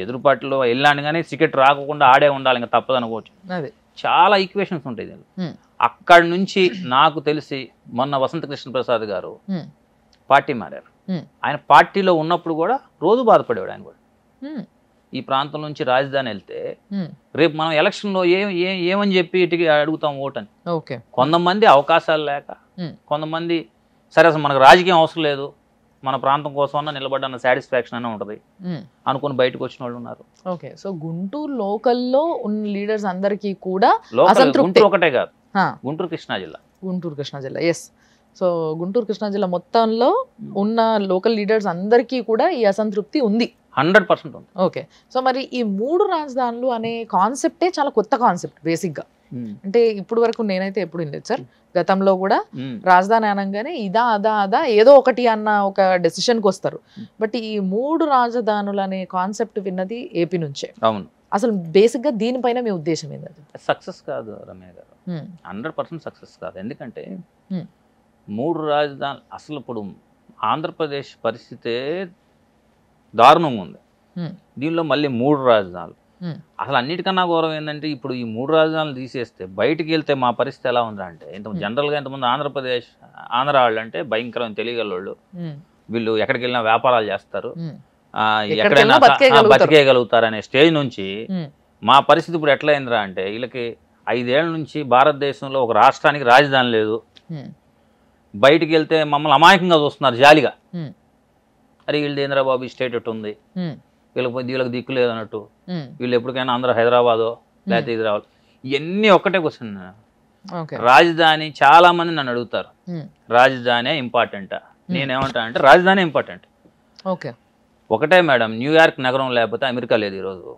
ఎదురు పార్టీలో వెళ్ళాను కానీ టికెట్ రాకుండా ఆడే ఉండాలి, ఇంకా తప్పదు అనుకోవచ్చు. చాలా ఈక్వేషన్స్ ఉంటాయి దీనిలో. అక్కడి నుంచి నాకు తెలిసి మొన్న వసంత కృష్ణ ప్రసాద్ గారు పార్టీ మారారు. ఆయన పార్టీలో ఉన్నప్పుడు కూడా రోజు బాధపడేవాడు. ఆయన కూడా ఈ ప్రాంతం నుంచి రాజధాని వెళ్తే రేపు మనం ఎలక్షన్లో ఏమని చెప్పి ఇటుకి అడుగుతాం ఓటని. కొంతమంది అవకాశాలు లేక, కొంతమంది సరే అసలు మనకు రాజకీయం అవసరం లేదు, మన ప్రాంతం కోసం నిలబడ్డ సాటిస్ఫాక్షన్ అనే ఉంటుంది అనుకుని బయటకు వచ్చిన వాళ్ళు ఉన్నారు. ఓకే, సో గుంటూరు లోకల్లో ఉన్న లీడర్స్ అందరికీ కూడా గుంటూరు ఒకటే కాదు, గుంటూరు కృష్ణా జిల్లా ఎస్. సో గుంటూరు కృష్ణా జిల్లా మొత్తంలో ఉన్న లోకల్ లీడర్స్ అందరికీ కూడా ఈ అసంతృప్తి ఉంది, 100% ఉంది. ఓకే, సో మరి ఈ 3 రాజధానులు అనే కాన్సెప్టే చాలా కొత్త కాన్సెప్ట్ బేసిక్గా. అంటే ఇప్పుడు వరకు నేనైతే ఎప్పుడు వినలేదు సార్. గతంలో కూడా రాజధాని అనగానే ఇదా అదా అదా ఏదో ఒకటి అన్న ఒక డెసిషన్కి వస్తారు. బట్ ఈ 3 రాజధానులు అనే కాన్సెప్ట్ విన్నది ఏపీ నుంచే. అవును, అసలు బేసిక్గా దీనిపైన మీ ఉద్దేశం ఏంటది? సక్సెస్ కాదు రమ్య గారు, 100% సక్సెస్ కాదు. ఎందుకంటే 3 రాజధానులు అసలు ఇప్పుడు ఆంధ్రప్రదేశ్ పరిస్థితే దారుణంగా ఉంది. దీనిలో మళ్ళీ 3 రాజధానులు. అసలు అన్నిటికన్నా గౌరవం ఏంటంటే ఇప్పుడు ఈ 3 రాజధానులు తీసేస్తే బయటికి వెళ్తే మా పరిస్థితి ఎలా ఉందంటే, జనరల్గా ఇంతమంది ఆంధ్ర వాళ్ళు అంటే భయంకరమైన తెలియగలవాళ్ళు, వీళ్ళు ఎక్కడికి వెళ్ళినా వ్యాపారాలు చేస్తారు, ఎక్కడైనా బతికేయగలుగుతారు అనే స్టేజ్ నుంచి మా పరిస్థితి ఇప్పుడు ఎట్లా అయిందిరా అంటే, వీళ్ళకి 5 ఏళ్ల నుంచి భారతదేశంలో ఒక రాష్ట్రానికి రాజధాని లేదు, బయటికి వెళ్తే మమ్మల్ని అమాయకంగా చూస్తున్నారు జాలిగా. అరే వీళ్ళు హైదరాబాద్ స్టేట్ ఎట్టు ఉంది, వీళ్ళకి దిక్కు లేదు అన్నట్టు, వీళ్ళు ఎప్పటికైనా అందరూ హైదరాబాదో లేకపోతే ఇది రావాలి. ఇవన్నీ ఒక్కటే క్వశ్చన్. రాజధాని చాలా మంది నన్ను అడుగుతారు, రాజధాని ఇంపార్టెంటా? నేనేమంటా అంటే రాజధాని ఇంపార్టెంట్. ఒకటే మేడం, న్యూయార్క్ నగరం లేకపోతే అమెరికా లేదు ఈరోజు,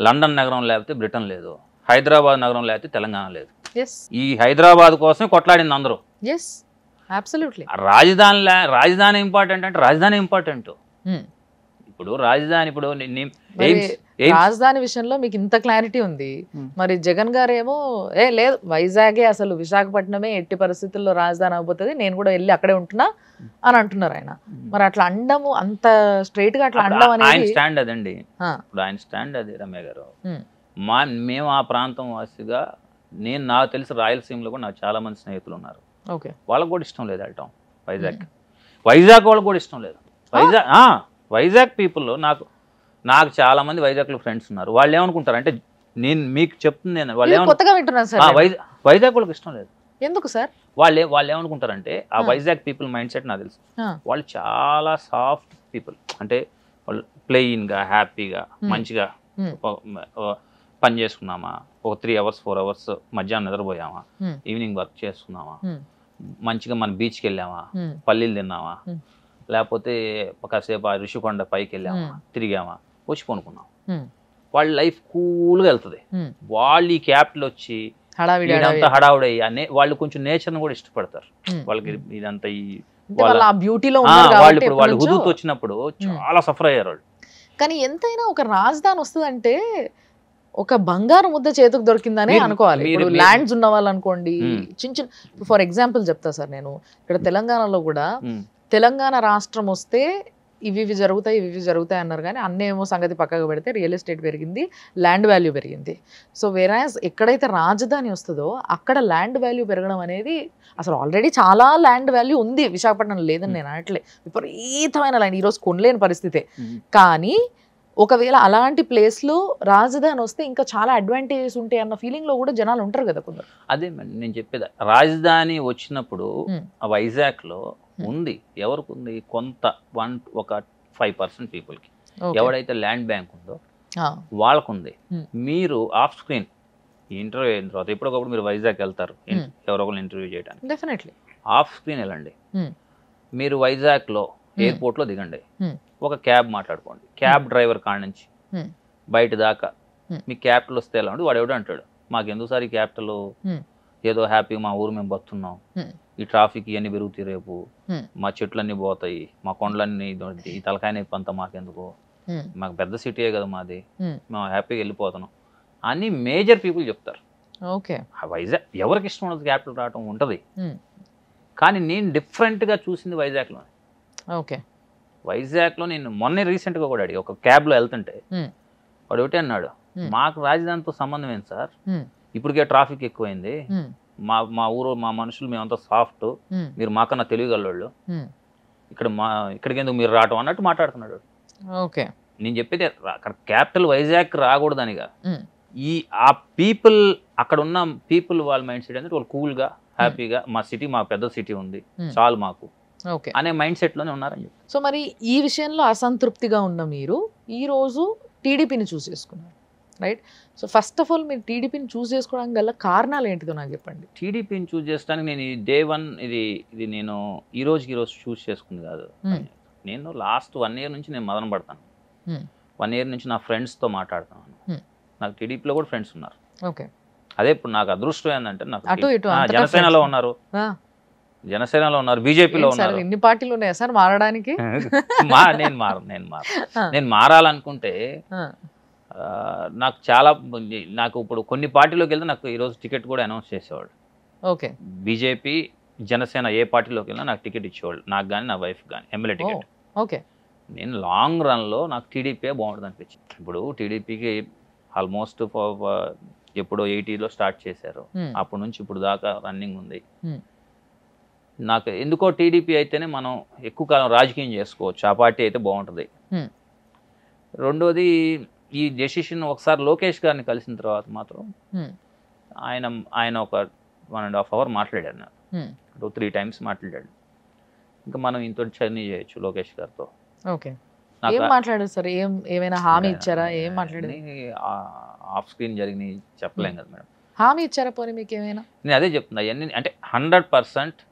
లండన్ నగరం లేకపోతే బ్రిటన్ లేదు, హైదరాబాద్ నగరం లేకపోతే తెలంగాణ లేదు. ఈ హైదరాబాద్ కోసం కొట్లాడింది అందరూ. రాజధాని ఇంపార్టెంట్ అంటే రాజధాని ఇంపార్టెంట్. ఇప్పుడు రాజధాని విషయంలో మీకు ఇంత క్లారిటీ ఉంది, మరి జగన్ గారు ఏమో లేదు వైజాగే అసలు విశాఖపట్నమే ఎట్టి పరిస్థితుల్లో రాజధాని అయిపోతుంది, నేను కూడా వెళ్ళి అక్కడే ఉంటున్నా అని అంటున్నారు ఆయన. మరి అట్లా అండము అంత స్ట్రైట్ గా అట్లా అండం అనేది ఆయన స్టాండ్ అదండి. ఇప్పుడు ఆయన స్టాండ్ అది రమ్య గారు. మేము ఆ ప్రాంతం వాసిగా, నాకు తెలిసి రాయలసీమలో కూడా నాకు చాలా మంది స్నేహితులు ఉన్నారు, వాళ్ళకు కూడా ఇష్టం లేదు వెళ్ళటం వైజాగ్ వాళ్ళకు కూడా ఇష్టం లేదు. వైజాగ్ పీపుల్లో నాకు చాలా మంది వైజాగ్లో ఫ్రెండ్స్ ఉన్నారు. వాళ్ళు ఏమనుకుంటారు అంటే, నేను మీకు చెప్తుంది వాళ్ళు కొత్తగా వింటున్నాను సార్. వైజాగ్ వాళ్ళకి ఇష్టం లేదు. ఎందుకు సార్? వాళ్ళు ఏమనుకుంటారంటే, ఆ వైజాగ్ పీపుల్ మైండ్ సెట్ నాకు తెలుసు. వాళ్ళు చాలా సాఫ్ట్ పీపుల్, అంటే వాళ్ళు ప్లెయిన్గా హ్యాపీగా మంచిగా పని చేసుకున్నామా, ఒక 3 hours 4 hours మధ్యాహ్నం నిద్రపోయామా, ఈవినింగ్ వర్క్ చేసుకున్నామా, మంచిగా మన బీచ్కి వెళ్ళామా, పల్లీలు తిన్నామా, లేకపోతే కాసేపు ఆ ఋషికొండ పైకి వెళ్ళామా, తిరిగామా, వచ్చి కొనుక్కున్నాం. వాళ్ళ లైఫ్ కూల్గా వెళ్తుంది. వాళ్ళు ఈ క్యాపిటల్ వచ్చి ఇదంతా హడావుడై వాళ్ళు కొంచెం నేచర్ని కూడా ఇష్టపడతారు. వాళ్ళకి ఇదంతా వాళ్ళు హుదూత్ వచ్చినప్పుడు చాలా సఫర్ అయ్యారు వాళ్ళు. కానీ ఎంతైనా ఒక రాజధాని వస్తుందంటే ఒక బంగారు ముద్ద చేతికి దొరికిందని అనుకోవాలి. ఇప్పుడు ల్యాండ్స్ ఉన్న వాళ్ళు అనుకోండి, చిన్న చిన్న ఫర్ ఎగ్జాంపుల్ చెప్తా సార్, నేను ఇక్కడ తెలంగాణలో కూడా తెలంగాణ రాష్ట్రం వస్తే ఇవి జరుగుతాయి అన్నారు. కానీ అన్నేమో సంగతి పక్కకు పెడితే రియల్ ఎస్టేట్ పెరిగింది, ల్యాండ్ వాల్యూ పెరిగింది. సో వేరాజ్ ఎక్కడైతే రాజధాని వస్తుందో అక్కడ ల్యాండ్ వాల్యూ పెరగడం అనేది, అసలు ఆల్రెడీ చాలా ల్యాండ్ వాల్యూ ఉంది విశాఖపట్నం, లేదని నేను అనట్లే, విపరీతమైన ల్యాండ్ ఈరోజు కొనలేని పరిస్థితే. కానీ ఒకవేళ అలాంటి ప్లేస్లో రాజధాని వస్తే ఇంకా చాలా అడ్వాంటేజెస్ ఉంటాయి అన్న ఫీలింగ్లో కూడా జనాలు ఉంటారు కదా కొందరు. అదే నేను చెప్పేది, రాజధాని వచ్చినప్పుడు వైజాగ్లో ఉంది, ఎవరికి ఉంది, ఒక 5% పీపుల్కి, ఎవడైతే ల్యాండ్ బ్యాంక్ ఉందో వాళ్ళకుంది. మీరు ఆఫ్ స్క్రీన్ ఇంటర్వ్యూ అయిన తర్వాత ఎప్పటికప్పుడు మీరు వైజాగ్ వెళ్తారు ఎవరో ఒకరు ఇంటర్వ్యూ చేయడానికి, డెఫినెట్లీ ఆఫ్ స్క్రీన్ వెళ్ళండి. మీరు వైజాగ్లో ఎయిర్పోర్ట్లో దిగండి, ఒక క్యాబ్ మాట్లాడుకోండి, క్యాబ్ డ్రైవర్ కాడ నుంచి బయట దాకా మీ క్యాపిటల్ వస్తే ఎలా ఉండి వాడు ఎవడో అంటాడు, మాకెందుకు సార్ ఈ క్యాపిటల్, ఏదో హ్యాపీగా మా ఊరు మేము బతున్నాం, ఈ ట్రాఫిక్ ఇవన్నీ పెరుగుతాయి, రేపు మా చెట్లన్నీ పోతాయి, మా కొండలన్నీ ఈ తలకాయ నొప్పి అంతా మాకెందుకు, మాకు పెద్ద సిటీయే కదా మాది, మేము హ్యాపీగా వెళ్ళిపోతున్నాం అని మేజర్ పీపుల్ చెప్తారు. ఓకే, వైజాగ్ ఎవరికి ఇష్టం ఉండదు క్యాపిటల్ రావటం ఉంటుంది. కానీ నేను డిఫరెంట్గా చూసింది వైజాగ్లో. ఓకే, వైజాగ్లో నేను మొన్న రీసెంట్గా కూడా అడిగి ఒక క్యాబ్లో వెళ్తుంటే వాడు ఒకటే అన్నాడు, మాకు రాజధానితో సంబంధం ఏంటి సార్, ఇప్పటికే ట్రాఫిక్ ఎక్కువైంది, మా ఊరు మా మనుషులు మేమంతా సాఫ్ట్, మీరు మాకన్నా తెలియగలవాళ్ళు, ఇక్కడికి ఎందుకు మీరు రావటం అన్నట్టు మాట్లాడుతున్నాడు. ఓకే, నేను చెప్పేది అక్కడ క్యాపిటల్ వైజాగ్ రాకూడదనిగా, ఆ పీపుల్ అక్కడ ఉన్న పీపుల్ వాళ్ళ మైండ్ సెట్ అంటే వాళ్ళు కూల్గా హ్యాపీగా మా సిటీ మా పెద్ద సిటీ ఉంది చాలు మాకు అనే మైండ్ సెట్లోనే ఉన్నారని చెప్పి. సో మరి ఈ విషయంలో అసంతృప్తిగా ఉన్న మీరు ఈరోజు టీడీపీని చూస్ చేసుకున్నారు, right? So first of all మీరు టీడీపీని చూస్ చేసుకోవడానికి గల కారణాలు ఏంటిదో నాకు చెప్పండి. టీడీపీని చూస్ చేసుకోవడానికి నేను డే 1 ఇది నేను ఈ రోజు చూస్ చేసుకుంది కాదు. నేను లాస్ట్ 1 year నుంచి నేను మదన పడతాను. 1 year నుంచి నా ఫ్రెండ్స్తో మాట్లాడుతున్నాను. నాకు టీడీపీలో కూడా ఫ్రెండ్స్ ఉన్నారు. ఓకే, అదే ఇప్పుడు నాకు అదృష్టం ఏంటంటే నాకు జనసేనలో ఉన్నారు, బీజేపీలో ఉన్నారు. ఎన్ని పార్టీలు ఉన్నాయా సార్ మారడానికి? నేను మారాలనుకుంటే నాకు ఇప్పుడు కొన్ని పార్టీలోకి వెళ్తే నాకు ఈరోజు టికెట్ కూడా అనౌన్స్ చేసేవాడు. ఓకే, బీజేపీ జనసేన ఏ పార్టీలోకి వెళ్ళినా నాకు టికెట్ ఇచ్చేవాళ్ళు, నాకు కానీ నా వైఫ్ కానీ ఎమ్మెల్యే టికెట్. ఓకే, నేను లాంగ్ రన్లో నాకు టీడీపీ బాగుంటుంది అనిపించింది. ఇప్పుడు టీడీపీకి ఆల్మోస్ట్ ఎప్పుడో 80లో స్టార్ట్ చేశారు, అప్పటి నుంచి ఇప్పుడు దాకా రన్నింగ్ ఉంది. నాకు ఎందుకో టీడీపీ అయితేనే మనం ఎక్కువ కాలం రాజకీయం చేసుకోవచ్చు, ఆ పార్టీ అయితే బాగుంటుంది. రెండోది ఈ డెసిషన్ ఒకసారి లోకేష్ గారిని కలిసిన తర్వాత మాత్రం ఆయన ఒక 1.5 hour మాట్లాడాడు, నాకు 3 times మాట్లాడాడు. ఇంకా మనం ఇంత జర్నీ చేయొచ్చు లోకేష్ గారితో. ఓకే, ఏం మాట్లాడారు సార్? ఏమైనా హామీ ఇచ్చారా? ఏం మాట్లాడారు? ఆఫ్ స్క్రీన్ జరిగినాయి చెప్పలేం కదా మేడం. హామీ ఇచ్చారా పోనీ మీకు ఏమైనా? నేను అదే చెప్తున్నా, అవన్నీ అంటే 100%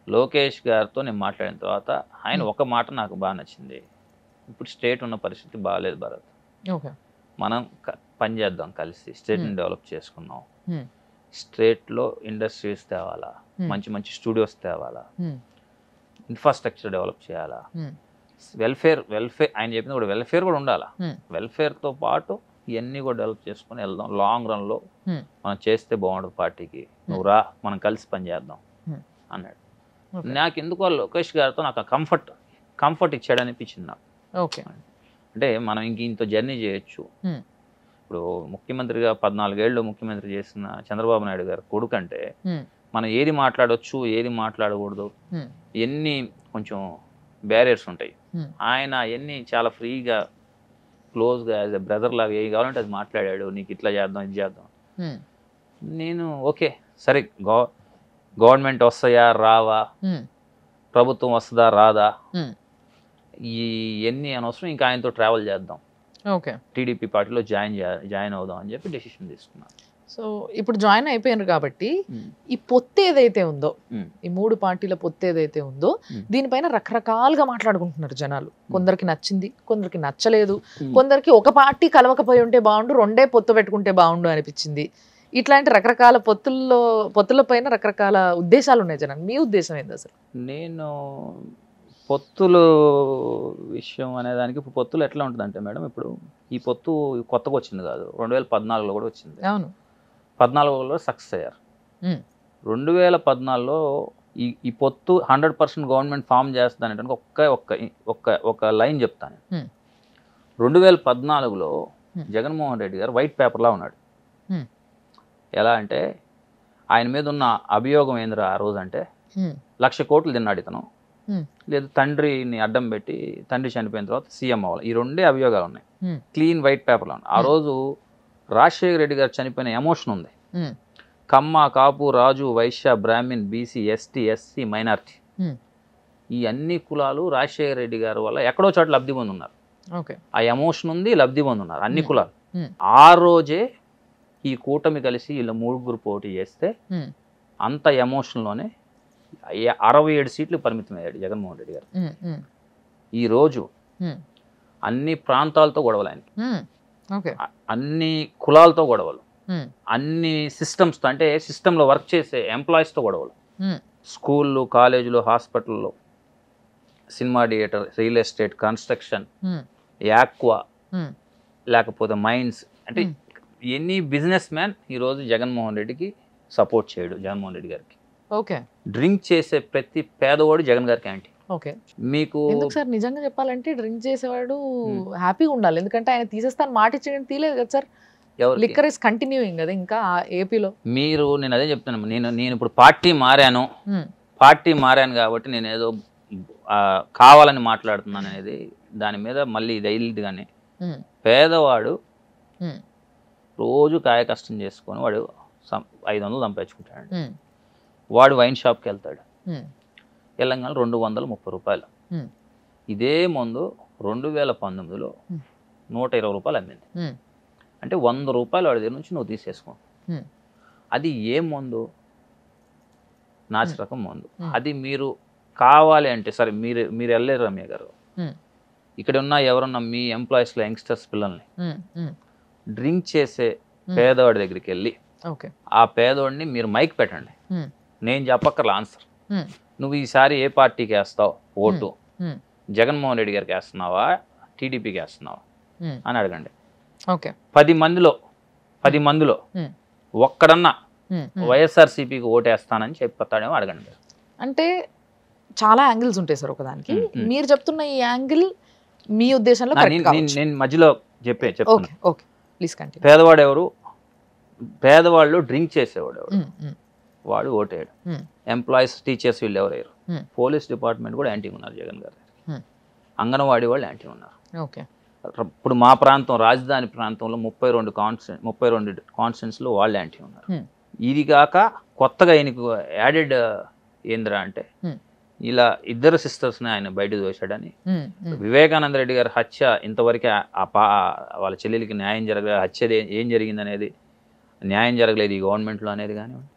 లోకేష్ గారితో నేను మాట్లాడిన తర్వాత ఆయన ఒక మాట నాకు బాగా నచ్చింది. ఇప్పుడు స్టేట్ ఉన్న పరిస్థితి బాగాలేదు భరత్, మనం పని చేద్దాం కలిసి, స్టేట్ని డెవలప్ చేసుకున్నాం, స్టేట్లో ఇండస్ట్రీస్ తేవాలా, మంచి మంచి స్టూడియోస్ తేవాలా, ఇన్ఫ్రాస్ట్రక్చర్ డెవలప్ చేయాలా, వెల్ఫేర్ ఆయన చెప్పింది కూడా వెల్ఫేర్ కూడా ఉండాలా, వెల్ఫేర్తో పాటు ఇవన్నీ కూడా డెవలప్ చేసుకుని వెళ్దాం, లాంగ్ రన్లో మనం చేస్తే బాగుంటుంది పార్టీకి, నువ్వు రా మనం కలిసి పని చేద్దాం అన్నాడు. నాకు ఎందుకో లోకేష్ గారితో నాకు కంఫర్ట్ ఇచ్చాడు అనిపించింది నాకు. ఓకే, అంటే మనం ఇంత జర్నీ చేయొచ్చు. ఇప్పుడు ముఖ్యమంత్రిగా 14 ఏళ్ళు ముఖ్యమంత్రి చేసిన చంద్రబాబు నాయుడు గారు కొడుకంటే మనం ఏది మాట్లాడవచ్చు ఏది మాట్లాడకూడదు ఎన్ని కొంచెం బ్యారియర్స్ ఉంటాయి. ఆయన అవన్నీ చాలా ఫ్రీగా క్లోజ్గా యాజ్ ఎ బ్రదర్ లాగా ఏం కావాలంటే అది మాట్లాడాడు, నీకు ఇట్లా చేద్దాం ఇది చేద్దాం. నేను ఓకే సరే, గవర్నమెంట్ వస్తాయా రావా, ప్రభుత్వం వస్తుందా రాదా, ఇవన్నీ అనవసరం, ఇంకా ఆయనతో ట్రావెల్ చేద్దాం, ఓకే టీడీపీ పార్టీలో జాయిన్ అవుదాం అని చెప్పి డెసిషన్ తీసుకున్నాను. సో ఇప్పుడు జాయిన్ అయిపోయినారు కాబట్టి ఈ పొత్తు ఏదైతే ఉందో, ఈ 3 పార్టీల పొత్తు ఏదైతే ఉందో, దీనిపైన రకరకాలుగా మాట్లాడుకుంటున్నారు జనాలు. కొందరికి నచ్చింది, కొందరికి నచ్చలేదు, కొందరికి ఒక పార్టీ కలవకపోయి ఉంటే బాగుండు, 2 పొత్తు పెట్టుకుంటే బాగుండు అనిపించింది. ఇట్లాంటి రకరకాల పొత్తుల పైన రకరకాల ఉద్దేశాలు ఉన్నాయి జనాలు. మీ ఉద్దేశం ఏంది అసలు? నేను పొత్తులు విషయం అనేదానికి, ఇప్పుడు పొత్తులు ఎట్లా ఉంటుందంటే మేడం, ఇప్పుడు ఈ పొత్తు కొత్తగా వచ్చింది కాదు, 2014లో కూడా వచ్చింది. అవును, 14లో సక్సెస్ అయ్యారు. 2014లో ఈ పొత్తు 100% గవర్నమెంట్ ఫామ్ చేస్తుందని ఒక లైన్ చెప్తాను. 2014లో జగన్మోహన్ రెడ్డి గారు వైట్ పేపర్లా ఉన్నాడు. ఎలా అంటే ఆయన మీద ఉన్న అభియోగం ఏందిరా ఆ రోజు అంటే, 1,00,000 కోట్లు తిన్నాడు ఇతను, లేదు తండ్రిని అడ్డం పెట్టి తండ్రి చనిపోయిన తర్వాత సీఎం అవ్వాలి, ఈ 2 అభియోగాలు ఉన్నాయి. క్లీన్ వైట్ పేపర్లో ఉన్నాయి. ఆ రోజు రాజశేఖర రెడ్డి గారు చనిపోయిన ఎమోషన్ ఉంది. Kamma, Kapu, Raju, Vaishya, Brahmin, BC, ST, SC, minority, ఈ అన్ని కులాలు రాజశేఖర రెడ్డి గారి వల్ల ఎక్కడో చోట లబ్ధి పొంది ఉన్నారు. ఆ ఎమోషన్ ఉంది, లబ్ధి పొంది ఉన్నారు అన్ని కులాలు. ఆ రోజే ఈ కూటమి కలిసి వీళ్ళు 3 పోటీ చేస్తే అంత ఎమోషన్లోనే 67 సీట్లు పరిమితం అయ్యాడు జగన్మోహన్ రెడ్డి గారు. ఈరోజు అన్ని ప్రాంతాలతో గొడవలు ఆయనకి, అన్ని కులాలతో గొడవలు, అన్ని సిస్టమ్స్తో, అంటే సిస్టంలో వర్క్ చేసే ఎంప్లాయీస్తో గొడవలు, స్కూళ్ళు, కాలేజీలు, హాస్పిటల్లో, cinema theatre, real estate, construction, aqua, లేకపోతే మైన్స్, అంటే ఎనీ బిజినెస్ మ్యాన్ ఈరోజు జగన్మోహన్ రెడ్డికి సపోర్ట్ చేయడు. జగన్మోహన్ రెడ్డి గారికి డ్రింక్ చేసే ప్రతి పేదవాడు జగన్ గారికి యాంటీ. మీకు సార్ నిజంగా చెప్పాలంటే డ్రింక్ చేసేవాడు హ్యాపీగా ఉండాలి, ఎందుకంటే ఆయన తీసేస్తాను మాట ఇచ్చేయడం తీయలేదు కదా సార్. లిక్కర్ ఇస్ కంటిన్యూయింగ్ కదా ఇంకా ఏపీలో. మీరు, నేను అదే చెప్తాను, నేను ఇప్పుడు పార్టీ మారాను కాబట్టి నేను ఏదో కావాలని మాట్లాడుతున్నాను అనేది దాని మీద మళ్ళీ ఇది అయ్యింది. కానీ పేదవాడు రోజు కాయ కష్టం చేసుకొని వాడు 500 సంపాదించుకుంటాడు. వాడు వైన్ షాప్కి వెళ్తాడు, తెలంగాణ 230 రూపాయలు. ఇదే మందు 2019లో 120 రూపాయలు అమ్మింది. అంటే 100 రూపాయలు వాడి దగ్గర నుంచి నువ్వు తీసేసుకో. అది ఏ మందు? నాసి రకం మందు. అది మీరు కావాలి అంటే సరే, మీరు వెళ్ళలేరు రమ్య గారు, ఇక్కడ ఉన్న ఎవరన్నా మీ ఎంప్లాయీస్లో యంగ్స్టర్స్ పిల్లల్ని డ్రింక్ చేసే పేదవాడి దగ్గరికి వెళ్ళి ఆ పేదవాడిని మీరు మైక్ పెట్టండి, నేను చెప్పక్కర్ల ఆన్సర్, నువ్వు ఈసారి ఏ పార్టీకి వేస్తావు ఓటు, జగన్మోహన్ రెడ్డి గారికి వేస్తున్నావా టీడీపీకి వేస్తున్నావా అని అడగండి. 10 మందిలో ఒక్కడన్నా వైఎస్ఆర్సీపీకి ఓటేస్తానని చెప్పేస్తాడేమో అడగండి. అంటే చాలా యాంగిల్స్ ఉంటాయి సార్ ఒకదానికి. మీరు చెప్తున్న ఈ యాంగిల్ మీ ఉద్దేశంలో నేను మధ్యలో చెప్తాను. పేదవాడు ఎవరు? పేదవాళ్ళు డ్రింక్ చేసేవాడు ఎవరు? వాడు ఓటేయడు. ఎంప్లాయీస్, టీచర్స్ వీళ్ళు ఎవరయ్యారు? పోలీస్ డిపార్ట్మెంట్ కూడా యాంటీ ఉన్నారు జగన్ గారు. అంగన్వాడీ వాళ్ళు యాంటీ ఉన్నారు. ఇప్పుడు మా ప్రాంతం, రాజధాని ప్రాంతంలో 32 కాన్స్టిట్యూన్సీలో వాళ్ళు యాంటీ ఉన్నారు. ఇది కాక కొత్తగా ఆయనకు యాడెడ్ ఏంద్రా అంటే, ఇలా 2 సిస్టర్స్ని ఆయన బయటకు దోశాడని, వివేకానంద రెడ్డి గారి హత్య ఇంతవరకే వాళ్ళ చెల్లెలికి న్యాయం జరగలేదు, హత్య ఏం జరిగిందనేది న్యాయం జరగలేదు ఈ గవర్నమెంట్లో అనేది కానివ్వండి,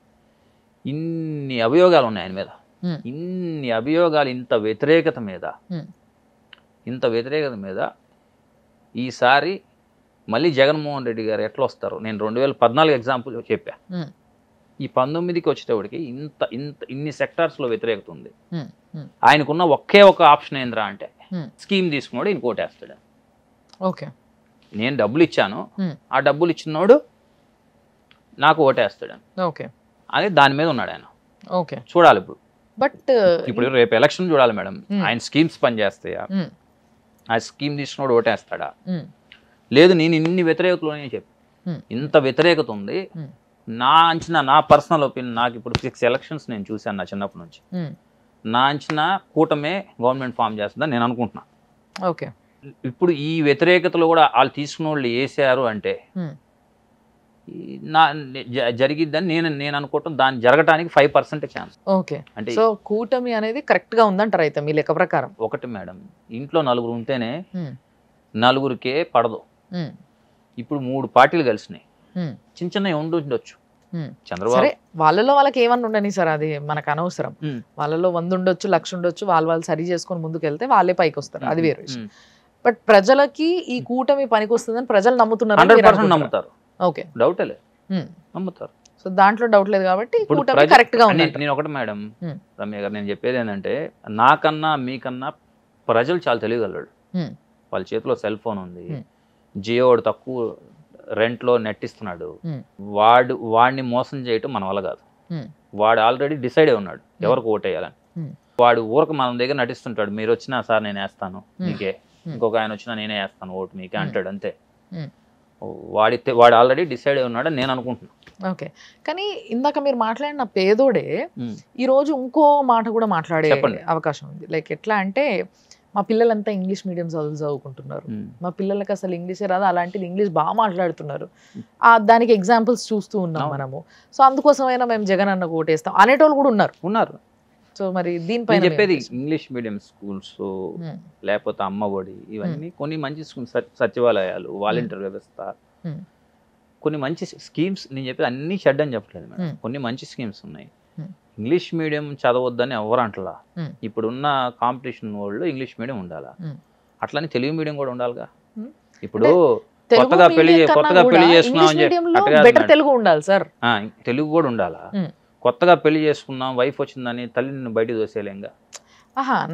ఇన్ని అభియోగాలు ఉన్నాయి ఆయన మీద. ఇన్ని అభియోగాలు, ఇంత వ్యతిరేకత మీద ఈసారి మళ్ళీ జగన్మోహన్ రెడ్డి గారు ఎట్లా వస్తారు? నేను 2014 ఎగ్జాంపుల్ చెప్పా. ఈ 19కి వచ్చేటప్పటికి ఇన్ని సెక్టార్స్లో వ్యతిరేకత ఉంది. ఆయనకున్న ఒకే ఒక ఆప్షన్ ఏంద్రా అంటే, స్కీమ్ తీసుకున్నాడు ఈయన కోటేస్తాడు. నేను డబ్బులు ఇచ్చాను, ఆ డబ్బులు ఇచ్చినోడు నాకు ఓటేస్తాడు అది దాని మీద ఉన్నాడు ఆయన. చూడాలి ఇప్పుడు రేపు ఎలక్షన్ చూడాలి మేడం, ఆయన స్కీమ్స్ పనిచేస్తాయా, ఆ స్కీమ్ తీసుకున్నాడు ఓటేస్తాడా, లేదు నేను ఇన్ని వ్యతిరేకతలోనే చెప్పి ఇంత వ్యతిరేకత ఉంది. నా అంచనా, నా పర్సనల్ ఒపీనియన్, నాకు ఇప్పుడు 6 ఎలక్షన్స్ నేను చూశాను నా చిన్నప్పటి నుంచి, నా అంచనా కూటమే గవర్నమెంట్ ఫామ్ చేస్తుందని నేను అనుకుంటున్నాను. ఓకే. ఇప్పుడు ఈ వ్యతిరేకతలో కూడా వాళ్ళు తీసుకున్న వాళ్ళు వేసారు అంటే నా జరిగిద్దని నేను అనుకోవటం, దాన్ని జరగటానికి 5% ఛాన్స్. ఓకే. అంటే సో కూటమి అనేది కరెక్ట్ గా ఉందంటారు అయితే మీ లెక్క ప్రకారం? ఒకటి మేడం, ఇంట్లో నలుగురు ఉంటేనే నలుగురికే పడదు. ఇప్పుడు 3 పార్టీలు కలిసినాయి, చిన్న చిన్న ఉండొచ్చు. చంద్రబాబు వాళ్ళలో వాళ్ళకి ఏమన్నా ఉండని సార్, అది మనకు అనవసరం. వాళ్ళలో 100 ఉండొచ్చు, 1,00,000 ఉండొచ్చు, వాళ్ళు సరి చేసుకొని ముందుకు వెళ్తే వాళ్ళే పైకి వస్తారు, అది వేరే విషయం. బట్ ప్రజలకి ఈ కూటమి పనికి వస్తుందని ప్రజలు నమ్ముతున్నారు. 100% నమ్ముతారు. ఓకే, డౌటే లేదు, నమ్ముతారు. సో దాంట్లో డౌట్ లేదు కాబట్టి కూటమి కరెక్ట్ గా ఉంది. నేను ఒకటి మేడం, రమ్య గారు, నేను చెప్పేది ఏంటంటే నాకన్నా మీకన్నా ప్రజలు చాలా తెలియగలడు. వాళ్ళ చేతిలో సెల్ ఫోన్ ఉంది, జియో తక్కువ రెంట్లో నెట్టిస్తున్నాడు, వాడిని మోసం చేయటం మన వల్ల కాదు. వాడు ఆల్రెడీ డిసైడ్ అయి ఉన్నాడు ఎవరికి ఓటేయాలని. వాడు ఊరకు మన దగ్గర నటిస్తుంటాడు, మీరు వచ్చినా సార్ నేను వేస్తాను మీకే, ఇంకొక ఆయన వచ్చినా నేనే వేస్తాను ఓటు మీకే అంటాడు, అంతే. వాడు ఆల్రెడీ డిసైడ్ అయి ఉన్నాడు నేను అనుకుంటున్నాను. ఓకే, కానీ ఇందాక మీరు మాట్లాడిన పేదోడే ఈరోజు ఇంకో మాట కూడా మాట్లాడే అవకాశం ఉంది. లైక్ ఎట్లా అంటే, మా పిల్లలంతా ఇంగ్లీష్ మీడియం చదువుకుంటున్నారు, మా పిల్లలకి అసలు ఇంగ్లీషే రాదు, అలాంటిది ఇంగ్లీష్ బాగా మాట్లాడుతున్నారు, దానికి ఎగ్జాంపుల్స్ చూస్తూ ఉన్నాం మనము. సో అందుకోసమైనా మేము జగన్ అన్నకు ఓటేస్తాం అనేటోళ్ళు కూడా ఉన్నారు. సో మరి దీనిపైన చెప్పేది ఇంగ్లీష్ మీడియం స్కూల్స్ లేకపోతే అమ్మఒడి, ఇవన్నీ కొన్ని మంచి సచివాలయాలు, వాలంటీర్ వ్యవస్థ, కొన్ని మంచి స్కీమ్స్. నేను చెప్పేది అన్ని చెడ్డ అని చెప్పట్లేదు మేడం, కొన్ని మంచి స్కీమ్స్ ఉన్నాయి. ఇంగ్లీష్ మీడియం చదవద్దని ఎవరు అంటలా. ఇప్పుడున్న కాంపిటీషన్ వరల్డ్ ఇంగ్లీష్ మీడియం ఉండాలా, అట్లని తెలుగు మీడియం కూడా ఉండాలిగా. ఇప్పుడు కొత్తగా పెళ్లి చేసుకున్నాం, తెలుగు ఉండాలి సార్, తెలుగు కూడా ఉండాలా. కొత్తగా పెళ్లి చేసుకున్నాం, వైఫ్ వచ్చిందని తల్లిని బయట దోసేలేంగా.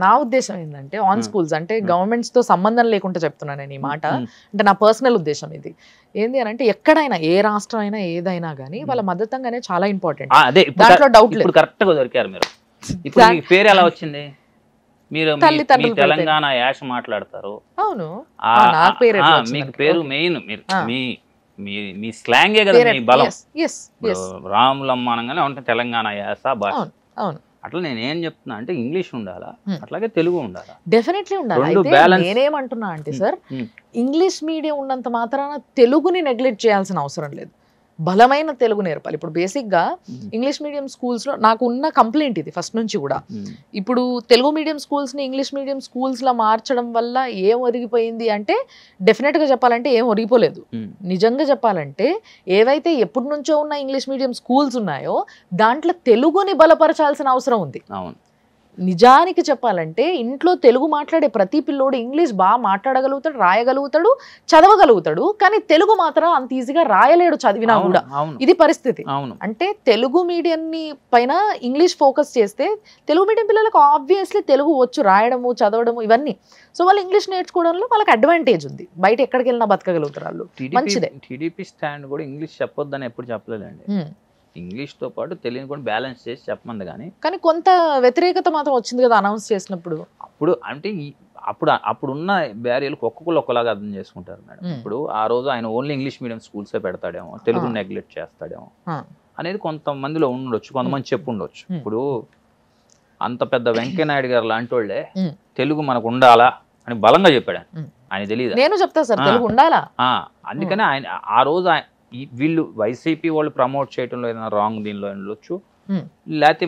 నా ఉద్దేశం ఏంటంటే, ఆన్ స్కూల్స్ అంటే గవర్నమెంట్స్ తో సంబంధం లేకుండా చెప్తున్నాను నేను ఈ మాట, అంటే నా పర్సనల్ ఉద్దేశం ఇది. ఏంది అని అంటే, ఎక్కడైనా ఏ రాష్ట్రం అయినా ఏదైనా కానీ వాళ్ళ మదర్ టంగ్ అనేది చాలా ఇంపార్టెంట్, దాంట్లో డౌట్ లేదు. కరెక్ట్ గా దొరికారు మీరు. ఇప్పుడు మీ పేరు ఎలా వచ్చింది? మీరు తెలంగాణ యాస మాట్లాడతారు. అవును, మీకు పేరు మెయిన్, మీ స్లాంగే కదా మీ బలం. రాములమ్మ అనగానే ఉంటుంది తెలంగాణ యాస భాష. అట్లా నేనేం చెప్తున్నా అంటే, ఇంగ్లీష్ ఉండాలా, అట్లాగే తెలుగు ఉండాలా, డెఫినెట్లీ ఉండాలి. నేనేమంటున్నా అంటే సార్, ఇంగ్లీష్ మీడియం ఉన్నంత మాత్రాన తెలుగుని నెగ్లెక్ట్ చేయాల్సిన అవసరం లేదు, బలమైన తెలుగు నేర్పాలి. ఇప్పుడు బేసిక్గా ఇంగ్లీష్ మీడియం స్కూల్స్లో నాకు ఉన్న కంప్లైంట్ ఇది ఫస్ట్ నుంచి కూడా. ఇప్పుడు తెలుగు మీడియం స్కూల్స్ని ఇంగ్లీష్ మీడియం స్కూల్స్లో మార్చడం వల్ల ఏం ఒరిగిపోయింది అంటే, డెఫినెట్గా చెప్పాలంటే ఏం ఒరిగిపోలేదు. నిజంగా చెప్పాలంటే ఏవైతే ఎప్పటి నుంచో ఉన్న ఇంగ్లీష్ మీడియం స్కూల్స్ ఉన్నాయో దాంట్లో తెలుగుని బలపరచాల్సిన అవసరం ఉంది. అవును, నిజానికి చెప్పాలంటే ఇంట్లో తెలుగు మాట్లాడే ప్రతి పిల్లోడు ఇంగ్లీష్ బాగా మాట్లాడగలుగుతాడు, రాయగలుగుతాడు, చదవగలుగుతాడు, కానీ తెలుగు మాత్రం అంత ఈజీగా రాయలేడు చదివినా కూడా. ఇది పరిస్థితి. అంటే తెలుగు మీడియం పైన ఇంగ్లీష్ ఫోకస్ చేస్తే తెలుగు మీడియం పిల్లలకు ఆబ్వియస్లీ తెలుగు వచ్చు, రాయడము, చదవడము, ఇవన్నీ. సో వాళ్ళు ఇంగ్లీష్ నేర్చుకోవడంలో వాళ్ళకి అడ్వాంటేజ్ ఉంది, బయట ఎక్కడికి వెళ్ళినా బతకగలుగుతారు వాళ్ళు. మంచిదే. టీడీపీ స్టాండ్ కూడా ఇంగ్లీష్ చెప్పొద్దని ఎప్పుడు చెప్పలేదండి, ఇంగ్లీష్తో పాటు తెలుగుని కూడా బ్యాలెన్స్ చేసి చెప్పమంది. కానీ కొంత వ్యతిరేకత మాత్రం వచ్చింది కదా అనౌన్స్ చేసినప్పుడు. అప్పుడు అంటే అప్పుడున్న బ్యారియర్లు ఒక్కొక్కరు ఒక్కలాగా అర్థం చేసుకుంటారు మేడం. ఇప్పుడు ఆ రోజు ఆయన ఓన్లీ ఇంగ్లీష్ మీడియం స్కూల్సే పెడతాడేమో, తెలుగు నెగ్లెక్ట్ చేస్తాడేమో అనేది కొంతమందిలో ఉండొచ్చు, కొంతమంది చెప్పు ఉండొచ్చు. ఇప్పుడు అంత పెద్ద వెంకయ్యనాయుడు గారు లాంటి వాళ్ళే తెలుగు మనకు ఉండాలా అని బలంగా చెప్పాడు. ఆయన తెలియదు, నేను చెప్తా సార్ తెలుగు ఉండాలా. అందుకని ఆయన ఆ రోజు వీళ్ళు వైసీపీ వాళ్ళు ప్రమోట్ చేయడంలో ఏదైనా రాంగ్ దీనిలో ఉండొచ్చు, లేకపోతే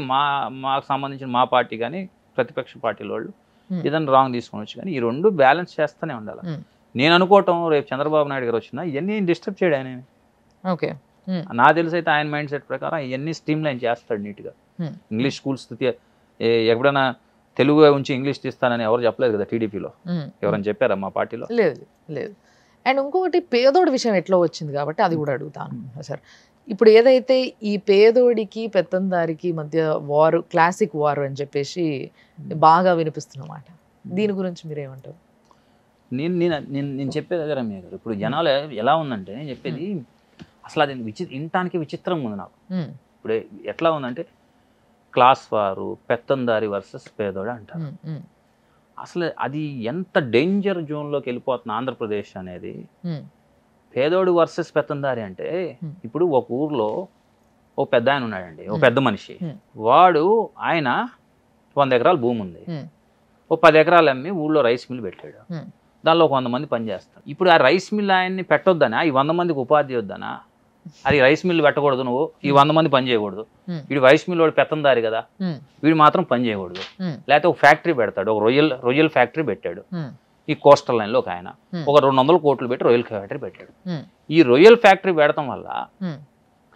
మాకు సంబంధించిన మా పార్టీ కానీ ప్రతిపక్ష పార్టీల వాళ్ళు ఏదైనా రాంగ్ తీసుకోవచ్చు. కానీ ఈ రెండు బ్యాలెన్స్ చేస్తూనే ఉండాలి. నేను అనుకోవటం రేపు చంద్రబాబు నాయుడు గారు వచ్చినా ఇవన్నీ డిస్టర్బ్ చేయడు ఆయన. ఓకే, నా తెలిసి అయితే ఆయన మైండ్ సెట్ ప్రకారం ఇవన్నీ స్ట్రీమ్ లైన్ చేస్తాడు నీట్గా. ఇంగ్లీష్ స్కూల్స్ ఎప్పుడైనా తెలుగు ఉంచి ఇంగ్లీష్ తీస్తానని ఎవరు చెప్పలేదు కదా టీడీపీలో, ఎవరైనా చెప్పారా మా పార్టీలో? లేదు లేదు. అండ్ ఇంకొకటి పేదోడి విషయం ఎట్లా వచ్చింది కాబట్టి అది కూడా అడుగుతాను సార్. ఇప్పుడు ఏదైతే ఈ పేదోడికి పెత్తందారికి మధ్య వారు, క్లాసిక్ వారు అని చెప్పేసి బాగా వినిపిస్తున్నమాట, దీని గురించి మీరేమంటారు? నేను చెప్పేది అదే రమ్య గారు. ఇప్పుడు జనాలు ఎలా ఉందంటే, నేను చెప్పేది అసలు అది వినటానికి విచిత్రంగా ఉంది నాకు. ఇప్పుడు ఎట్లా ఉందంటే, క్లాస్ వారు, పెత్తందారి వర్సెస్ పేదోడు అంటారు. అసలు అది ఎంత డేంజర్ జోన్లోకి వెళ్ళిపోతుంది ఆంధ్రప్రదేశ్ అనేది. పేదోడు వర్సెస్ పెత్తందారి అంటే, ఇప్పుడు ఒక ఊర్లో ఓ పెద్ద ఆయన ఉన్నాడండి, ఓ పెద్ద మనిషి. ఆయన 100 ఎకరాల భూమి ఉంది, ఓ 10 ఎకరాలు అమ్మి ఊళ్ళో రైస్ మిల్ పెట్టాడు. దానిలో ఒక 100 మంది పనిచేస్తారు. ఇప్పుడు ఆ రైస్ మిల్ ఆయన్ని పెట్టొద్దనా, ఈ 100 మందికి ఉపాధి వద్దనా? అది రైస్ మిల్ పెట్టకూడదు, నువ్వు ఈ 100 మంది పని చేయకూడదు, వీడు రైస్ మిల్ వాడు పెత్తందారి కదా, వీడు మాత్రం పని చేయకూడదు. లేకపోతే ఒక ఫ్యాక్టరీ పెడతాడు, ఒక రొయ్యల్ ఫ్యాక్టరీ పెట్టాడు ఈ కోస్టల్ లైన్లో. ఒక ఆయన ఒక 200 కోట్లు పెట్టి రొయ్యల్ ఫ్యాక్టరీ పెట్టాడు. ఈ రొయ్యల్ ఫ్యాక్టరీ పెడతాం వల్ల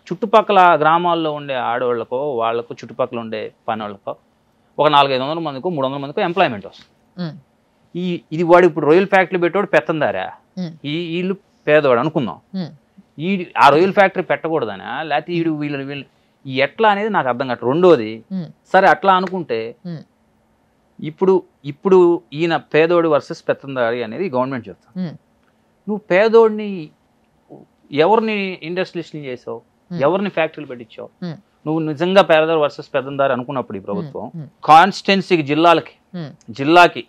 చుట్టుపక్కల గ్రామాల్లో ఉండే ఆడవాళ్ళకో వాళ్ళకు చుట్టుపక్కల ఉండే పని వాళ్ళకో ఒక 400-500 మందికో 300 మందికో ఎంప్లాయ్మెంట్ వస్తుంది. ఇది వాడు ఇప్పుడు రొయ్యల్ ఫ్యాక్టరీ పెట్టాడు పెత్తందారా, వీళ్ళు పేదవాడు అనుకుందాం. ఆ రొయ్యల్ ఫ్యాక్టరీ పెట్టకూడదనా, లేకపోతే వీళ్ళు ఎట్లా అనేది నాకు అర్థం కాదు. రెండోది, సరే అట్లా అనుకుంటే ఇప్పుడు ఈయన పేదోడు వర్సెస్ పెత్తందారి అనేది గవర్నమెంట్ చెప్తాను. నువ్వు పేదోడిని ఎవరిని ఇండస్ట్రియలిస్ట్ని చేసావు, ఎవరిని ఫ్యాక్టరీలు పెట్టించావు? నువ్వు నిజంగా పేదోడు వర్సెస్ పెత్తందారి అనుకున్నప్పుడు ఈ ప్రభుత్వం కాన్స్టిట్యున్సీకి జిల్లాకి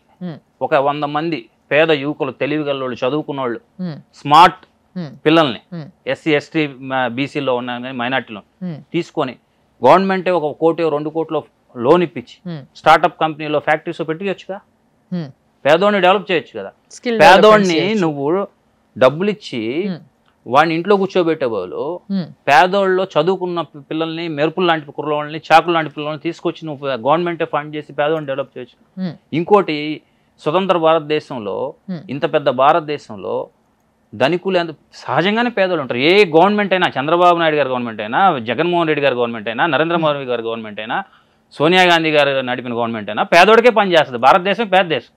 ఒక 100 మంది పేద యువకులు, తెలివిగల్లోళ్ళు, చదువుకున్న వాళ్ళు, స్మార్ట్ పిల్లల్ని ఎస్సీ ఎస్టీ బీసీలో ఉన్న మైనార్టీలో తీసుకొని గవర్నమెంటే ఒక 1 కోటి 2 కోట్లు లోన్ ఇప్పించి స్టార్ట్అప్ కంపెనీలో ఫ్యాక్టరీస్ పెట్టియొచ్చుగా, పేదోడిని డెవలప్ చేయొచ్చు కదా. పేదోడిని నువ్వు డబ్బులు ఇచ్చి వాడిని ఇంట్లో కూర్చోబెట్టే బదులు పేదోళ్ళలో చదువుకున్న పిల్లల్ని, మెరుపులు లాంటి కుర్రోళ్ళని, చాకులు లాంటి పిల్లల్ని తీసుకొచ్చి నువ్వు గవర్నమెంటే ఫండ్ చేసి పేదోడిని డెవలప్ చేయొచ్చు. ఇంకోటి, స్వతంత్ర భారతదేశంలో, ఇంత పెద్ద భారతదేశంలో ధనికులు సహజంగానే పేదోళ్ళు ఉంటారు. ఏ గవర్నమెంట్ అయినా, చంద్రబాబు నాయుడు గారి గవర్నమెంట్ అయినా, జగన్మోహన్ రెడ్డి గారి గవర్నమెంట్ అయినా, నరేంద్ర మోదీ గారి గవర్నమెంట్ అయినా, సోనియా గాంధీ గారు నడిపిన గవర్నమెంట్ అయినా పేదోడికే పని చేస్తుంది. భారతదేశం పేద దేశం,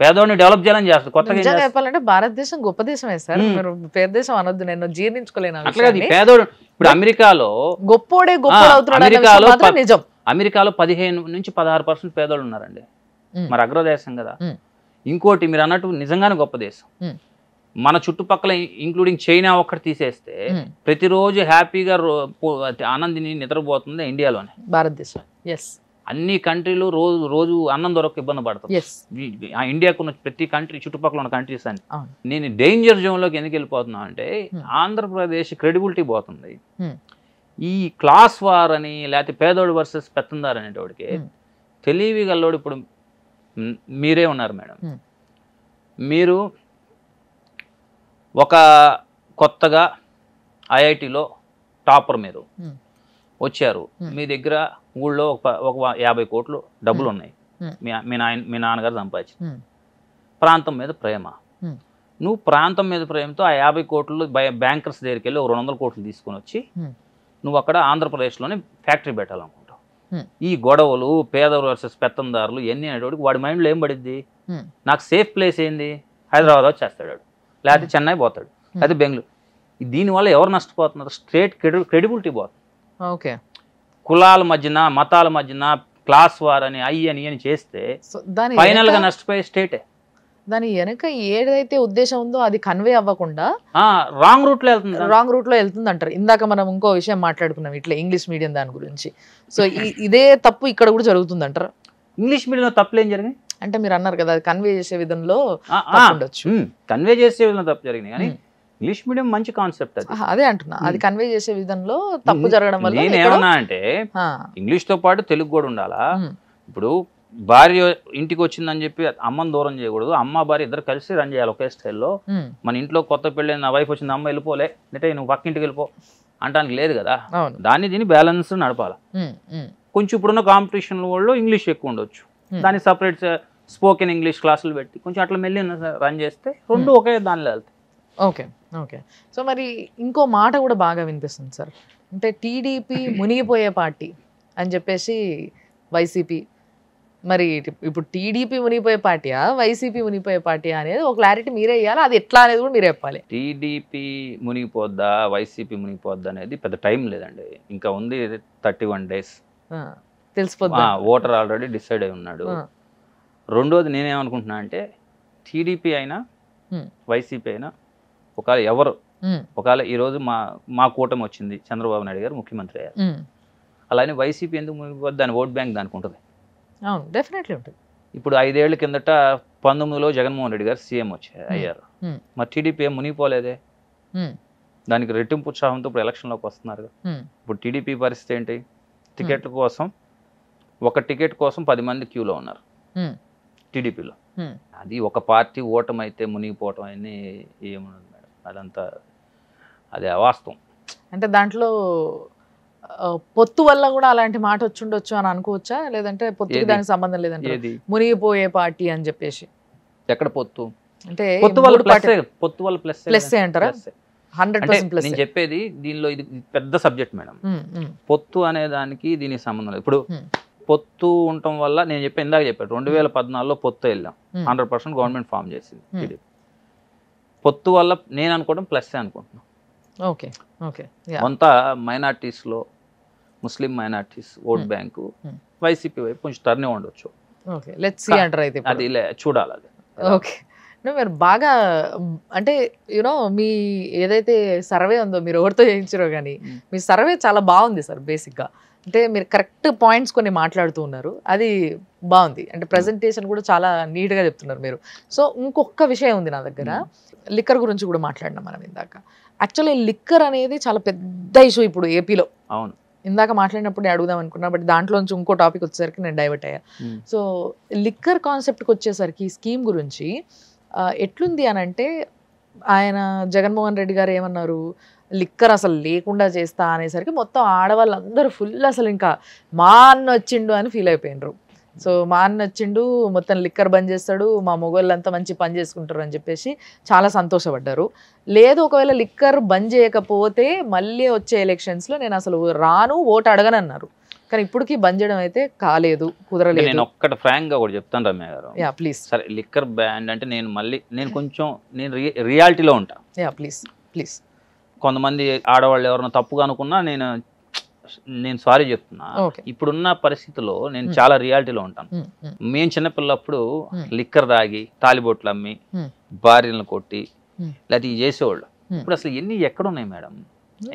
పేదోడిని డెవలప్ చేయాలని చేస్తుంది. కొత్తగా చెప్పాలంటే భారతదేశం గొప్ప దేశమే సార్, మీరు పేద దేశం అనొద్దు, నేను జీర్ణించుకోలేను. అట్లా పేదోడు ఇప్పుడు అమెరికాలో గొప్పోడే గొప్పోడు అవుతున్నాడు. నిజం, అమెరికాలో 15-16% పేదోళ్ళు ఉన్నారండి. మరి అగ్రదేశం కదా. ఇంకోటి, మీరు అన్నట్టు నిజంగానే గొప్ప దేశం. మన చుట్టుపక్కల ఇంక్లూడింగ్ చైనా ఒక్కటి తీసేస్తే ప్రతిరోజు హ్యాపీగా ఆనందిని నిద్రపోతుంది ఇండియాలోనే, భారతదేశం. అన్ని కంట్రీలు రోజు అన్నం దొరక ఇబ్బంది పడతాం. ఇండియాకు ఉన్న ప్రతి కంట్రీ, చుట్టుపక్కల ఉన్న కంట్రీస్ అని. నేను డేంజర్ జోన్లోకి ఎందుకు వెళ్ళిపోతున్నా అంటే, ఆంధ్రప్రదేశ్ క్రెడిబిలిటీ పోతుంది. ఈ క్లాస్ వార్ అని, లేకపోతే పేదోడు వర్సెస్ పెత్తందారు అనేటోడికి తెలివిగల్లోడు. ఇప్పుడు మీరే ఉన్నారు మేడం, మీరు ఒక కొత్తగా ఐఐటిలో టాపర్ మీరు వచ్చారు, మీ దగ్గర ఊళ్ళో ఒక 50 కోట్లు డబ్బులు ఉన్నాయి, మీ నాన్నగారు సంపాదించి. ప్రాంతం మీద ప్రేమ, నువ్వు ప్రాంతం మీద ప్రేమతో ఆ 50 కోట్లు బ్యాంకర్స్ దగ్గరికి వెళ్ళి ఒక 200 కోట్లు తీసుకొని వచ్చి నువ్వు అక్కడ ఆంధ్రప్రదేశ్లోనే ఫ్యాక్టరీ పెట్టాలనుకుంటావు. ఈ గొడవలు, పేదలు వర్సెస్ పెత్తందారులు ఇవన్నీ అనేటోడికి వాడి మైండ్లో ఏం పడిద్ది? నాకు సేఫ్ ప్లేస్ ఏంది? హైదరాబాద్ వచ్చేస్తాడు, లేకపోతే చెన్నై పోతాడు, లేకపోతే బెంగళూరు. దీనివల్ల ఎవరు నష్టపోతున్నారు? స్టేట్ క్రెడిబిలిటీ పోతుంది. ఓకే, కులాల మధ్యన, మతాల మధ్యన క్లాస్ వార్ అని అని చేస్తే ఫైనల్ గా నష్టపోయే స్టేటే. దాని వెనక ఏదైతే ఉద్దేశం ఉందో అది కన్వే అవ్వకుండా రాంగ్ రూట్ లో వెళ్తుంది అంటారు. ఇందాక మనం ఇంకో విషయం మాట్లాడుకున్నాం ఇట్లా ఇంగ్లీష్ మీడియం దాని గురించి. సో ఇదే తప్పు ఇక్కడ కూడా జరుగుతుంది అంటారు. ఇంగ్లీష్ మీడియంలో తప్పులు ఏం జరిగినాయి అంటే మీరు అన్నారు కదా, అది కన్వే చేసే విధంలో ఉండొచ్చు. కన్వే చేసే విధంలో తప్పు జరిగినాయి, కానీ ఇంగ్లీష్ మీడియం మంచి కాన్సెప్ట్. అదే అంటున్నా, అది కన్వే చేసే విధంలో తప్పు జరగడం వల్ల. నేనేమన్నా అంటే ఇంగ్లీష్ తో పాటు తెలుగు కూడా ఉండాలా. ఇప్పుడు భార్య ఇంటికి వచ్చిందని చెప్పి అమ్మని దూరం చేయకూడదు, అమ్మ భార్య ఇద్దరు కలిసి రన్ చేయాలి ఒకే స్టైల్లో. మన ఇంట్లో కొత్త పెళ్ళి, నా వైఫ్ వచ్చింది, అమ్మ వెళ్ళిపోలే అంటే నువ్వు పక్కింటికి వెళ్ళిపో అంటానికి లేదు కదా. దాన్ని దీన్ని బ్యాలెన్స్ నడపాలి. కొంచెం ఇప్పుడున్న కాంపిటీషన్ వాళ్ళు ఇంగ్లీష్ ఎక్కువ ఉండొచ్చు, దానికి సపరేట్ స్పోకెన్ ఇంగ్లీష్ క్లాసులు పెట్టి కొంచెం అట్లా మెల్లి రన్ చేస్తే రెండు ఒకే దానిలో వెళ్తాయి. Okay okay. సో మరి ఇంకో మాట కూడా బాగా వినిపిస్తుంది సార్, అంటే టీడీపీ మునిగిపోయే పార్టీ అని చెప్పేసి వైసీపీ. మరి ఇప్పుడు టీడీపీ మునిగిపోయే పార్టీయా, వైసీపీ మునిగిపోయే పార్టీయా అనేది ఒక క్లారిటీ మీరే ఇవ్వాలి. అది ఎట్లా అనేది కూడా మీరే చెప్పాలి. టీడీపీ మునిగిపోద్దా, వైసీపీ మునిగిపోద్దా అనేది పెద్ద టైం లేదండి, ఇంకా ఉంది 31 days. తెలిసిపోద్ది, ఓటర్ ఆల్రెడీ డిసైడ్ అయి ఉన్నాడు. రెండోది నేనేమనుకుంటున్నా అంటే, టీడీపీ అయినా వైసీపీ అయినా ఒకవేళ ఈరోజు మా కూటమి వచ్చింది, చంద్రబాబు నాయుడు గారు ముఖ్యమంత్రి అయ్యారు, అలానే వైసీపీ ఎందుకు మునిగిపోద్ది? దాని ఓట్ బ్యాంక్ దానికి ఉంటుంది. అవును, డెఫినెట్లీ ఉంటుంది. ఇప్పుడు 5 ఏళ్ల కిందట 19లో జగన్మోహన్ రెడ్డి గారు సీఎం అయ్యారు, మరి టీడీపీ ఏం మునిగిపోలేదే. దానికి రెట్టింపు ఉత్సాహంతో ఇప్పుడు ఎలక్షన్లోకి వస్తున్నారు. ఇప్పుడు టీడీపీ పరిస్థితి ఏంటి? టికెట్ల కోసం, ఒక టికెట్ కోసం 10 మంది క్యూలో ఉన్నారు. టీడీపీలో. అది ఒక పార్టీ ఓటమైతే మునిగిపోవటం అని ఏమున్నది మేడం, అదంతా అది అవాస్తవం. అంటే దాంట్లో పొత్తు వల్ల కూడా అలాంటి మాట వచ్చుండొచ్చు అని అనుకోవచ్చా, లేదంటే పొత్తుకి దానికి సంబంధం లేదంటే మునిగిపోయే పార్టీ అని చెప్పేసి? ఎక్కడ పొత్తు? అంటే పొత్తు వల్ల ప్లస్ అంటారా? 100% ప్లస్. నేను చెప్పేది దీనిలో ఇది పెద్ద సబ్జెక్ట్ మేడం. పొత్తు అనే దానికి దీనికి సంబంధం లేదు. ఇప్పుడు పొత్తు ఉండటం వల్ల నేను ఇందాక చెప్పాను 2014లో పొత్తు వెళ్ళాం, 100% గవర్నమెంట్ ఫామ్ చేసింది టీడీపీ. పొత్తు వల్ల నేను అనుకోవడం ప్లస్ అనుకుంటున్నాను. Okay okay. కొంత మైనార్టీస్లో Muslim minorities vote bank YCP వైపు కొంచెం టర్న్ ఉండొచ్చు. ఓకే, లెట్స్ సీ అంటారు అయితే. అది చూడాలి అది. ఓకే, మీరు బాగా అంటే యూనో మీ ఏదైతే సర్వే ఉందో మీరు ఎవరితో చేయించారో కానీ మీ సర్వే చాలా బాగుంది సార్. బేసిక్గా అంటే మీరు కరెక్ట్ పాయింట్స్ కొన్ని మాట్లాడుతూ ఉన్నారు, అది బాగుంది. అంటే ప్రజెంటేషన్ కూడా చాలా నీట్గా చెప్తున్నారు మీరు. సో ఇంకొక విషయం ఉంది నా దగ్గర, లిక్కర్ గురించి కూడా మాట్లాడినాం మనం ఇందాక. యాక్చువల్లీ లిక్కర్ అనేది చాలా పెద్ద ఇష్యూ ఇప్పుడు ఏపీలో. అవును, ఇందాక మాట్లాడినప్పుడు నేను అడుగుదాం అనుకున్నా, బట్ దాంట్లోంచి ఇంకో టాపిక్ వచ్చేసరికి నేను డైవర్ట్ అయ్యా. సో లిక్కర్ కాన్సెప్ట్కి వచ్చేసరికి స్కీమ్ గురించి ఎట్లుంది అని అంటే, ఆయన జగన్మోహన్ రెడ్డి గారు ఏమన్నారు, లిక్కర్ అసలు లేకుండా చేస్తా అనేసరికి మొత్తం ఆడవాళ్ళందరూ ఫుల్ అసలు ఇంకా మా అన్న వచ్చిండు అని ఫీల్ అయిపోయినారు. సో మా అన్న వచ్చిండు, మొత్తం లిక్కర్ బంద్ చేస్తాడు, మా మొగోళ్ళంతా మంచి పని చేసుకుంటారు అని చెప్పేసి చాలా సంతోషపడ్డారు. లేదు ఒకవేళ లిక్కర్ బంద్ చేయకపోతే మళ్ళీ వచ్చే ఎలక్షన్స్లో నేను అసలు రాను, ఓటు అడగనన్నారు. కానీ ఇప్పటికీ బంద్ చేయడం అయితే కాలేదు, కుదరలేదు. నేను ఒక్కటి ఫ్రాంక్గా కూడా చెప్తాను రమ్య గారు. Yeah please. సరే, లిక్కర్ బ్యాండ్ అంటే నేను కొంచెం రియాలిటీలో ఉంటా. Yeah please please. కొంతమంది ఆడవాళ్ళు ఎవరైనా తప్పుగా అనుకున్నా నేను సారీ చెప్తున్నా. ఇప్పుడున్న పరిస్థితుల్లో నేను చాలా రియాలిటీలో ఉంటాను. మేము చిన్నపిల్లప్పుడు లిక్కర్ తాగి తాలిబొట్లు అమ్మి భార్యలను కొట్టి లేకపోతే ఇవి చేసేవాళ్ళు. ఇప్పుడు అసలు ఎన్ని ఎక్కడున్నాయి మేడం?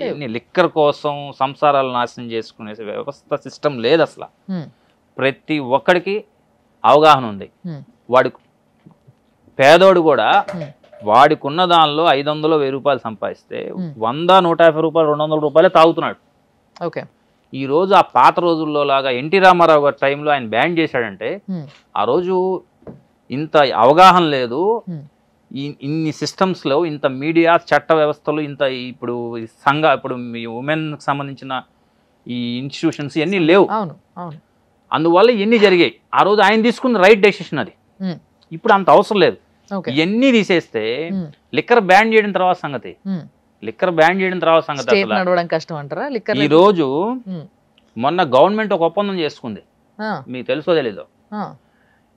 ఎన్ని లిక్కర్ కోసం సంసారాలు నాశనం చేసుకునే వ్యవస్థ సిస్టమ్ లేదు అసలు. ప్రతి ఒక్కడికి అవగాహన ఉంది. వాడి పేదోడు కూడా వాడికి ఉన్న దానిలో 500 1000 రూపాయలు సంపాదిస్తే 100 150 రూపాయలు 200 రూపాయలే తాగుతున్నాడు. ఓకే, ఈ రోజు ఆ పాత రోజుల్లో లాగా ఎన్టీ రామారావు గారి టైంలో ఆయన బ్యాన్ చేశాడంటే ఆ రోజు ఇంత అవగాహన లేదు, ఇన్ని సిస్టమ్స్లో ఇంత మీడియా చట్ట వ్యవస్థలు ఇంత ఇప్పుడు ఇప్పుడు ఉమెన్కి సంబంధించిన ఈ ఇన్స్టిట్యూషన్స్ ఇవన్నీ లేవు. అందువల్ల ఇవన్నీ జరిగాయి. ఆ రోజు ఆయన తీసుకున్న రైట్ డెసిషన్ అది. ఇప్పుడు అంత అవసరం లేదు. ఇవన్నీ తీసేస్తే లిక్కర్ బ్యాన్ చేయడం తర్వాత సంగతి అసలు ఈ రోజు మొన్న గవర్నమెంట్ ఒక ఒప్పందం చేసుకుంది, మీకు తెలుసో తెలీదో.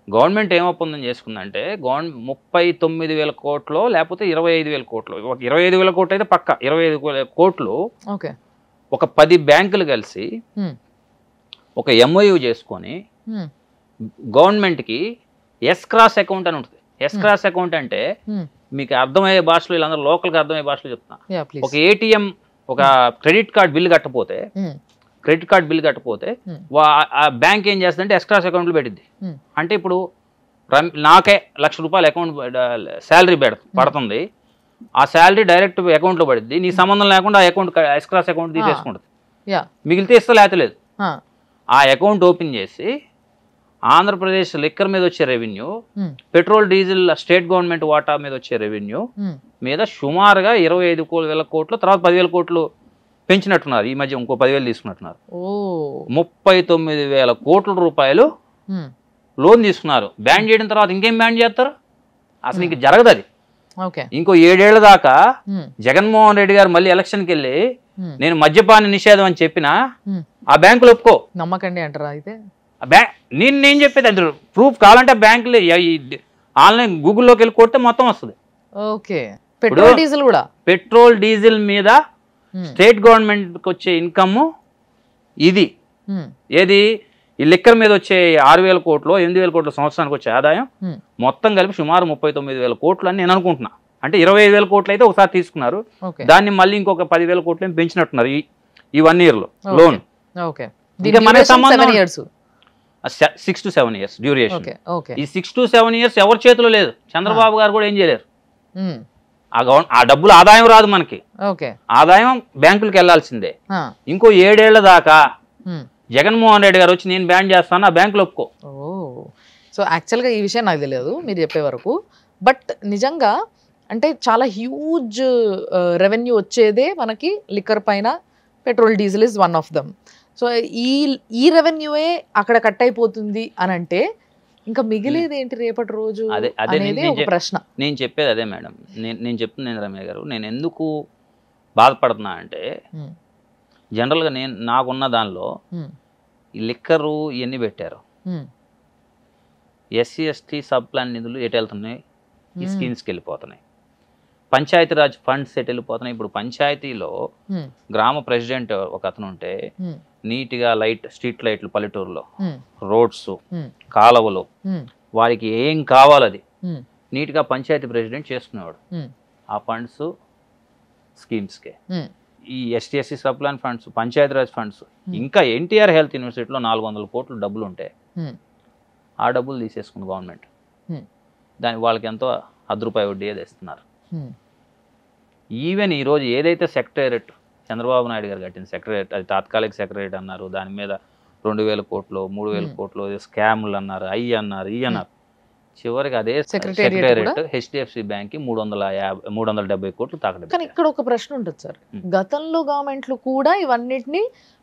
గవర్నమెంట్ ఏం ఒప్పందం చేసుకుందంటే 39,000 కోట్లు లేకపోతే 25,000 కోట్లు, 25,000 కోట్లు అయితే పక్క 25,000 కోట్లు ఒక 10 బ్యాంకులు కలిసి ఒక MOU చేసుకొని గవర్నమెంట్కి ఎస్క్రాస్ అకౌంట్ అని ఉంటుంది. ఎస్క్రాస్ అకౌంట్ అంటే మీకు అర్థమయ్యే భాషలో, వీళ్ళందరూ లోకల్గా అర్థమయ్యే భాషలో చెప్తున్నా. ఒక ATM ఒక క్రెడిట్ కార్డ్ బిల్ కట్టపోతే ఆ బ్యాంక్ ఏం చేస్తుందంటే ఎస్క్రాస్ అకౌంట్లు పెట్టింది. అంటే ఇప్పుడు నాకే ₹1,00,000 అకౌంట్ శాలరీ పడుతుంది, ఆ శాలరీ డైరెక్ట్ అకౌంట్లో పడుద్ది, నీ సంబంధం లేకుండా ఆ అకౌంట్ ఎస్క్రాస్ అకౌంట్ తీసేసుకుంటుంది. మిగిలితే ఇస్తా లేకపోతే లేదు. ఆ అకౌంట్ ఓపెన్ చేసి ఆంధ్రప్రదేశ్ లిక్కర్ మీద వచ్చే revenue, petrol diesel state government వాటా మీద వచ్చే రెవెన్యూ మీద సుమారుగా 25,000 కోట్లు, తర్వాత 10,000 కోట్లు పెంచినట్టున్నారు. ఈ మధ్య ఇంకో 10,000 తీసుకున్నట్టున్నారు. 39,000 కోట్ల రూపాయలు లోన్ తీసుకున్నారు. బ్యాన్ చేయడం తర్వాత ఇంకేం బ్యాన్ చేస్తారు? అసలు ఇంక జరగదు అది. ఇంకో 7 ఏళ్ల దాకా జగన్మోహన్ రెడ్డి గారు మళ్ళీ ఎలక్షన్కి వెళ్ళి నేను మద్యపాన నిషేధం అని చెప్పినా ఆ బ్యాంకులు ఒప్పుకో, నమ్మకండి అంటారా? అయితే నేను చెప్పేది అది ప్రూఫ్ కావాలంటే బ్యాంకులు ఆన్లైన్ గూగుల్లోకి వెళ్ళి కొడితే మొత్తం వస్తుంది. పెట్రోల్ డీజిల్ మీద స్టేట్ గవర్నమెంట్కి వచ్చే ఇన్కమ్ ఇది. ఏది ఈ లిక్కర్ మీద వచ్చే 6,000 కోట్లు 8,000 కోట్ల సంవత్సరానికి వచ్చే ఆదాయం మొత్తం కలిపి సుమారు 39,000 కోట్లు అని నేను అనుకుంటున్నా. అంటే 25,000 కోట్లు అయితే ఒకసారి తీసుకున్నారు, దాన్ని మళ్ళీ ఇంకొక 10,000 కోట్లు పెంచినట్టున్నారు ఈ 1 year లో లోన్. 6 to 7 years duration. ఈ 6 to 7 years ఎవరి చేతిలో లేదు, చంద్రబాబు గారు కూడా ఏం చేయలేరు. ఆ డబ్బులు ఆదాయం రాదు మనకి, ఆదాయం బ్యాంకులకు వెళ్లాల్సిందే. ఇంకో 7 ఏళ్ల దాకా జగన్మోహన్ రెడ్డి గారు వచ్చి నేను బ్యాన్ చేస్తాను, ఆ బ్యాంకులు ఒప్పుకో. సో యాక్చువల్గా ఈ విషయం నాకు తెలియదు మీరు చెప్పే వరకు. బట్ నిజంగా అంటే చాలా హ్యూజ్ రెవెన్యూ వచ్చేదే మనకి లిక్కర్ పైన, petrol diesel is one of them. So ఈ రెవెన్యూయే అక్కడ కట్ అయిపోతుంది అని అంటే ఇంకా మిగిలేది ఏంటి రేపటి రోజు అనేది ఒక ప్రశ్న. నేను చెప్పేది అదే మేడం. నేను చెప్తున్నాను రమ్య గారు, నేను ఎందుకు బాధపడుతున్నా అంటే జనరల్గా నాకున్న దానిలో ఈ లిక్కరు ఇవన్నీ పెట్టారు, ఎస్సీ ఎస్టీ సబ్ ప్లాన్ నిధులు ఎటు వెళ్తున్నాయి, ఈ స్కీమ్స్కి వెళ్ళిపోతున్నాయి. పంచాయతీరాజ్ ఫండ్స్ ఎటు వెళ్ళిపోతున్నాయి. ఇప్పుడు పంచాయతీలో గ్రామ ప్రెసిడెంట్ ఒక అతను ఉంటే నీట్గా స్ట్రీట్ లైట్లు పల్లెటూరులో, రోడ్స్, కాలువలు, వారికి ఏం కావాలది నీట్గా పంచాయతీ ప్రెసిడెంట్ చేసుకునేవాడు. ఆ ఫండ్స్ స్కీమ్స్కే. ఈ ST sub plan funds, Panchayati Raj funds, ఇంకా ఎన్టీఆర్ హెల్త్ యూనివర్సిటీలో 400 కోట్లు డబ్బులు ఉంటాయి. ఆ డబ్బులు తీసేసుకుంది గవర్నమెంట్. వాళ్ళకి ఎంతో ₹10 వడ్డీ అది ఇస్తున్నారు. ఈవెన్ ఈరోజు ఏదైతే సెక్రటేరియట్ చంద్రబాబు నాయుడు గారు కట్టిన సెక్రటేరియట్, అది తాత్కాలిక సెక్రటేరియట్ అన్నారు, దాని మీద 2000 కోట్లు 3000 కోట్లు స్కామ్లు అన్నారు, అన్నారు, అన్నారు. చివరికి అదే సెక్రటేరియట్ హెచ్డిఎఫ్సి బ్యాంక్ 370 కోట్లు తాకట్టు. కానీ ఇక్కడ ఒక ప్రశ్న ఉంటుంది సార్, గతంలో గవర్నమెంట్లు కూడా ఇవన్నిటిని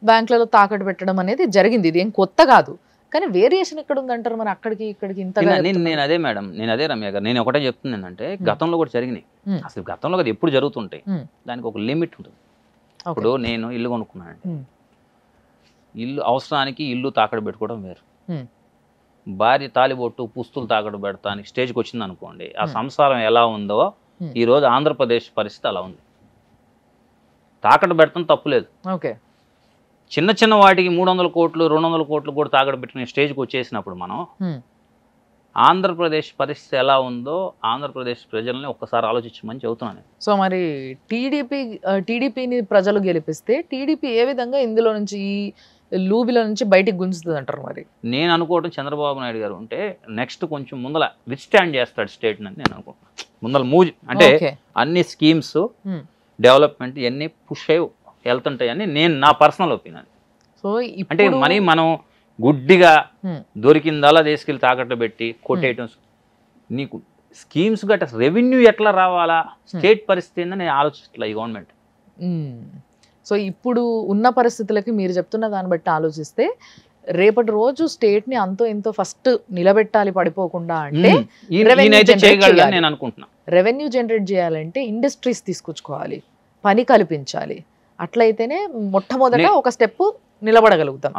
బ్యాంకులలో తాకట్టు పెట్టడం అనేది జరిగింది, ఇది ఏం కొత్త కాదు. కానీ వేరియేషన్ ఎక్కడ ఉందంటారు మరి అక్కడికి ఇక్కడికి ఇంతగా? నేను అదే మేడం, నేను అదే రమ్య గారు, నేను ఒకటే చెప్తున్నానంటే గతంలో కూడా జరిగినాయి. అసలు గతంలో కదా ఎప్పుడు జరుగుతుంటాయి, దానికి ఒక లిమిట్ ఉంటుంది. ఇప్పుడు నేను ఇల్లు కొనుక్కున్నానండి, ఇల్లు అవసరానికి ఇల్లు తాకట్టు పెట్టుకోవడం వేరు. భార్య తాలిబొట్టు పుస్తులు తాకట్టు పెడతానికి స్టేజ్కి వచ్చింది అనుకోండి, ఆ సంసారం ఎలా ఉందో ఈరోజు ఆంధ్రప్రదేశ్ పరిస్థితి అలా ఉంది. తాకట్టు పెడతాం తప్పులేదు, ఓకే. చిన్న చిన్న వాటికి 300 కోట్లు 200 కోట్లు కూడా తాకట్టు పెట్టిన స్టేజ్కి వచ్చేసినప్పుడు మనం ఆంధ్రప్రదేశ్ పరిస్థితి ఎలా ఉందో ఆంధ్రప్రదేశ్ ప్రజల్ని ఒక్కసారి ఆలోచించమని చెబుతున్నాను. సో మరి టీడీపీని ప్రజలు గెలిపిస్తే టీడీపీ ఏ విధంగా ఇందులో నుంచి ఈ లూబిలో నుంచి బయటికి గుంజుతుంది అంటారు? మరి నేను అనుకోవడం చంద్రబాబు నాయుడు గారు ఉంటే నెక్స్ట్ కొంచెం ముందల విత్స్టాండ్ చేస్తాడు స్టేట్ అని నేను అనుకుంటున్నాను. ముందల మూవ్ అంటే అన్ని స్కీమ్స్ డెవలప్మెంట్ ఇవన్నీ పుష్ అయ్యి వెళ్తుంటాయని నా పర్సనల్ ఒపీనియన్. సో అంటే మనం గుడ్డిగా దొరికిందలా తీసుకెళ్ళి తాకట్టు పెట్టి కొట్టేయటం, నీకు స్కీమ్స్ గట్ట రెవెన్యూ ఎట్లా రావాలా, స్టేట్ పరిస్థితి ఏందని నేను ఆలోచిస్తలే ఈ గవర్నమెంట్. సో ఇప్పుడు ఉన్న పరిస్థితులకి మీరు చెప్తున్న దాన్ని బట్టి ఆలోచిస్తే రేపటి రోజు స్టేట్ ని అంతో ఎంతో ఫస్ట్ నిలబెట్టాలి పడిపోకుండా అంటే రెవెన్యూ జనరేట్ చేయాలంటే ఇండస్ట్రీస్ తీసుకొచ్చుకోవాలి, పని కల్పించాలి. అట్లయితేనే మొట్టమొదట ఒక స్టెప్ నిలబడగలుగుతాం.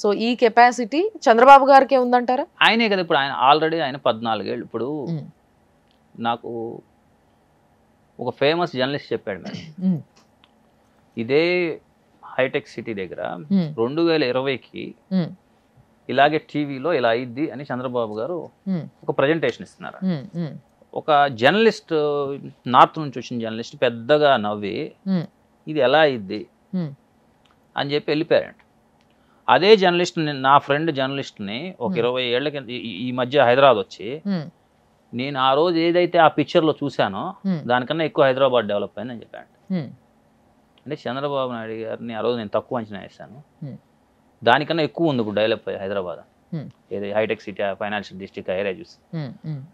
సో ఈ కెపాసిటీ చంద్రబాబు గారికి ఉందంటారా? ఆయనే కదా ఇప్పుడు, ఆయన ఆల్రెడీ 14 ఏళ్ళు. ఇప్పుడు నాకు ఒక ఫేమస్ జర్నలిస్ట్ చెప్పాడు మేడం, ఇదే హైటెక్ సిటీ దగ్గర 2020కి ఇలాగే టీవీలో ఇలా అయింది అని చంద్రబాబు గారు ఒక ప్రజెంటేషన్ ఇస్తున్నారు. ఒక జర్నలిస్ట్, నార్త్ నుంచి వచ్చిన జర్నలిస్ట్ పెద్దగా నవ్వి ఇది ఎలా అయింది అని చెప్పి వెళ్ళిపోయారంట. అదే జర్నలిస్ట్, నా ఫ్రెండ్ జర్నలిస్ట్ని ఒక 20 ఏళ్ల కింద ఈ మధ్య హైదరాబాద్ వచ్చి, నేను ఆ రోజు ఏదైతే ఆ పిక్చర్లో చూశానో దానికన్నా ఎక్కువ హైదరాబాద్ డెవలప్ అయిందని చెప్పాడు. అంటే చంద్రబాబు నాయుడు గారిని ఆ రోజు నేను తక్కువ అంచనా వేశాను, దానికన్నా ఎక్కువ ఉంది ఇప్పుడు డెవలప్ అయ్యి హైదరాబాద్. ఏది హైటెక్ సిటీ, ఫైనాన్షియల్ డిస్ట్రిక్ట్, ఏరియా చూసి.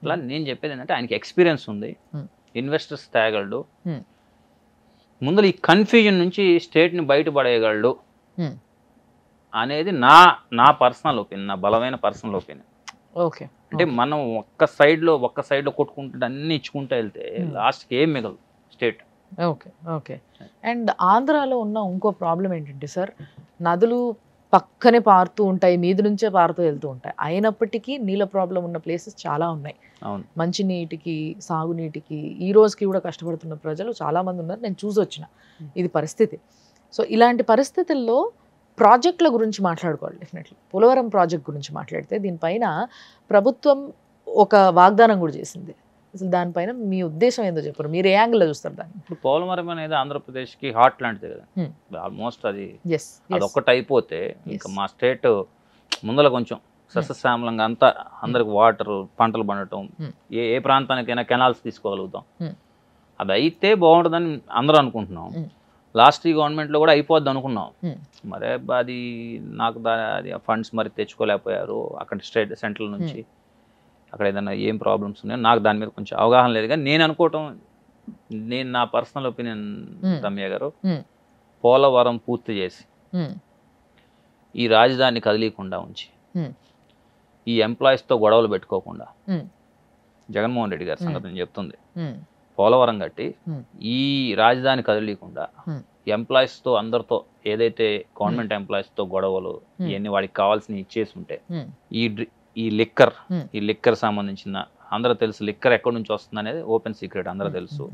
అలా నేను చెప్పేది ఏంటంటే ఆయనకి ఎక్స్పీరియన్స్ ఉంది, ఇన్వెస్టర్స్ తేగలడు, ముందు ఈ కన్ఫ్యూజన్ నుంచి స్టేట్ని బయటపడేయగలడు అనేది నా పర్సనల్ ఒపీనియన్, నా బలమైన పర్సనల్ ఒపీనియన్. ఓకే. అంటే మనం ఒక్క సైడ్లో కొట్టుకుంటే అన్ని ఇచ్చుకుంటూ వెళ్తే లాస్ట్కి ఏం మిగలదు స్టేట్. Okay okay. అండ్ ఆంధ్రాలో ఉన్న ఇంకో ప్రాబ్లం ఏంటంటే సార్, నదులు పక్కనే పారుతూ ఉంటాయి, మీది నుంచే పారుతూ వెళ్తూ ఉంటాయి, అయినప్పటికీ నీళ్ళ ప్రాబ్లం ఉన్న ప్లేసెస్ చాలా ఉన్నాయి. మంచి నీటికి, సాగునీటికి ఈ రోజుకి కూడా కష్టపడుతున్న ప్రజలు చాలామంది ఉన్నారు, నేను చూసి వచ్చిన ఇది పరిస్థితి. సో ఇలాంటి పరిస్థితుల్లో ప్రాజెక్టుల గురించి మాట్లాడుకోవాలి డెఫినెట్లీ. పోలవరం ప్రాజెక్ట్ గురించి మాట్లాడితే దీనిపైన ప్రభుత్వం ఒక వాగ్దానం కూడా చేసింది. అసలు దానిపైన మీ ఉద్దేశం ఏందో చెప్పరు, మీరు ఏ యాంగిల్లో చూస్తారు దాన్ని? ఇప్పుడు పోలవరం అనేది ఆంధ్రప్రదేశ్కి హార్ట్ లాంటిది కదా, ఆల్మోస్ట్ అది ఒక్కటి అయిపోతే ఇంకా మా స్టేట్ ముందర కొంచెం సస్యశ్యామలంగా అంతా అందరికి వాటర్, పంటలు పండటం, ఏ ప్రాంతానికైనా కెనాల్స్ తీసుకోగలుగుతాం, అది అయితే బాగుంటుందని అందరూ అనుకుంటున్నాం. లాస్ట్ ఈ గవర్నమెంట్లో కూడా అయిపోద్ది అనుకున్నాం, మరి అది నాకు అది ఫండ్స్ మరి తెచ్చుకోలేకపోయారు అక్కడ సెంట్రల్ నుంచి. అక్కడ ఏదైనా ఏం ప్రాబ్లమ్స్ ఉన్నాయో నాకు దాని మీద కొంచెం అవగాహన లేదు, కానీ నేను అనుకోవటం, నేను నా పర్సనల్ ఒపీనియన్ రమ్య గారు, పోలవరం పూర్తి చేసి ఈ రాజధాని కదిలీకుండా ఉంచి ఈ ఎంప్లాయీస్తో గొడవలు పెట్టుకోకుండా, జగన్మోహన్ రెడ్డి గారి సంగతి నేను చెప్తుంది, పోలవరం కట్టి ఈ రాజధాని కదిలీకుండా ఎంప్లాయీస్తో అందరితో ఏదైతే గవర్నమెంట్ ఎంప్లాయీస్తో గొడవలు ఇవన్నీ వాడికి కావాల్సినవి ఇచ్చేసి ఉంటే ఈ లిక్కర్ సంబంధించిన అందరూ తెలుసు, లిక్కర్ ఎక్కడి నుంచి వస్తుంది అనేది ఓపెన్ సీక్రెట్, అందరూ తెలుసు.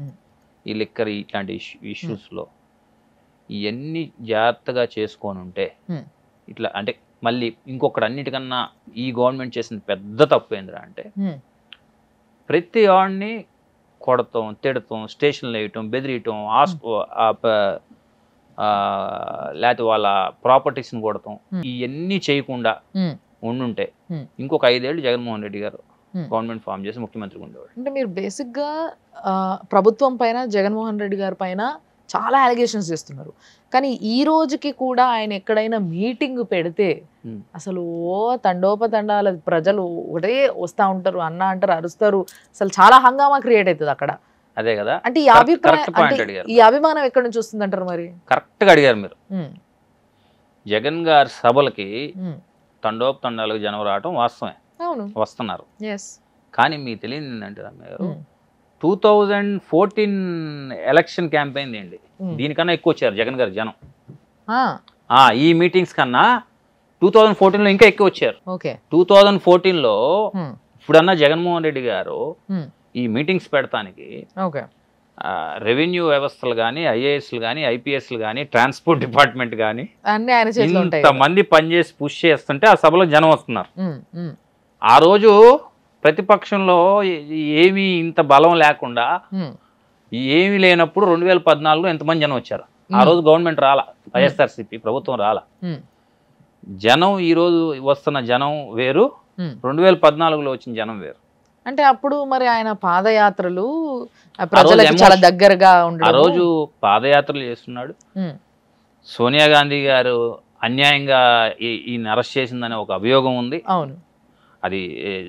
ఈ లిక్కర్ ఇట్లాంటి ఇష్యూస్లో ఇవన్నీ జాగ్రత్తగా చేసుకొని ఉంటే ఇట్లా అంటే మళ్ళీ ఇంకొకటి అన్నిటికన్నా ఈ గవర్నమెంట్ చేసిన పెద్ద తప్పు ఏంద్రా అంటే ప్రతి వాడిని కొడతాం, తిడతాం, స్టేషన్లు వేయటం, బెదిరియటం, లేకపోతే వాళ్ళ ప్రాపర్టీస్ని కొడతాం, ఇవన్నీ చేయకుండా ఉండుంటే ఇంకొక 5 ఏళ్ళు జగన్మోహన్ రెడ్డి గారు గవర్నమెంట్ ఫామ్ చేసి ముఖ్యమంత్రిగా ఉండేవాడు. అంటే మీరు బేసిక్గా ప్రభుత్వం పైన, జగన్మోహన్ రెడ్డి గారి పైన చాలా అలిగేషన్స్ చేస్తున్నారు, కానీ ఈ రోజుకి కూడా ఆయన ఎక్కడైనా మీటింగ్ పెడితే అసలు తండోపతండాల ప్రజలు ఒకటే వస్తూ ఉంటారు, అన్న అంటారు, అరుస్తారు, అసలు చాలా హంగామా క్రియేట్ అవుతుంది అక్కడ. అదే కదా. అంటే ఈ అభిమానం ఎక్కడి నుంచి వస్తుంది అంటారు? మరి కరెక్ట్గా అడిగారు మీరు. జగన్ గారి సభలకి తండోపతండాలకు జనం రావటం వాస్తవమే, వస్తున్నారు. కానీ మీకు తెలియదు ఏంటంటే రమ్య గారు, 2014 ఎలక్షన్ క్యాంపెయిన్ ఏంటి, దీనికన్నా ఎక్కువ వచ్చారు జగన్ గారు జనం. ఈ మీటింగ్స్ కన్నా 2014లో ఇంకా ఎక్కువ వచ్చారు. 2014లో ఇప్పుడన్నా జగన్మోహన్ రెడ్డి గారు ఈ మీటింగ్స్ పెడతానికి రెవెన్యూ వ్యవస్థలు కానీ, ఐఏఎస్లు కానీ, ఐపీఎస్లు కానీ, ట్రాన్స్పోర్ట్ డిపార్ట్మెంట్ కానీ ఇంతమంది పనిచేసి పుష్ చేస్తుంటే ఆ సభలో జనం వస్తున్నారు. ఆ రోజు ప్రతిపక్షంలో ఏమీ ఇంత బలం లేకుండా, ఏమీ లేనప్పుడు 2014లో ఎంతమంది జనం వచ్చారు. ఆ రోజు గవర్నమెంట్ రాలా, వైఎస్ఆర్సీపీ ప్రభుత్వం రాలా. జనం ఈరోజు వస్తున్న జనం వేరు, 2014లో వచ్చిన జనం వేరు. అంటే అప్పుడు మరి ఆయన పాదయాత్రలు ప్రజలకు చాలా దగ్గరగా ఉండడం, ఆ రోజు పాదయాత్రలు చేస్తున్నాడు. సోనియా గాంధీ గారు అన్యాయంగా ఈయన అరెస్ట్ చేసిందనే ఒక అభియోగం ఉంది. అవును,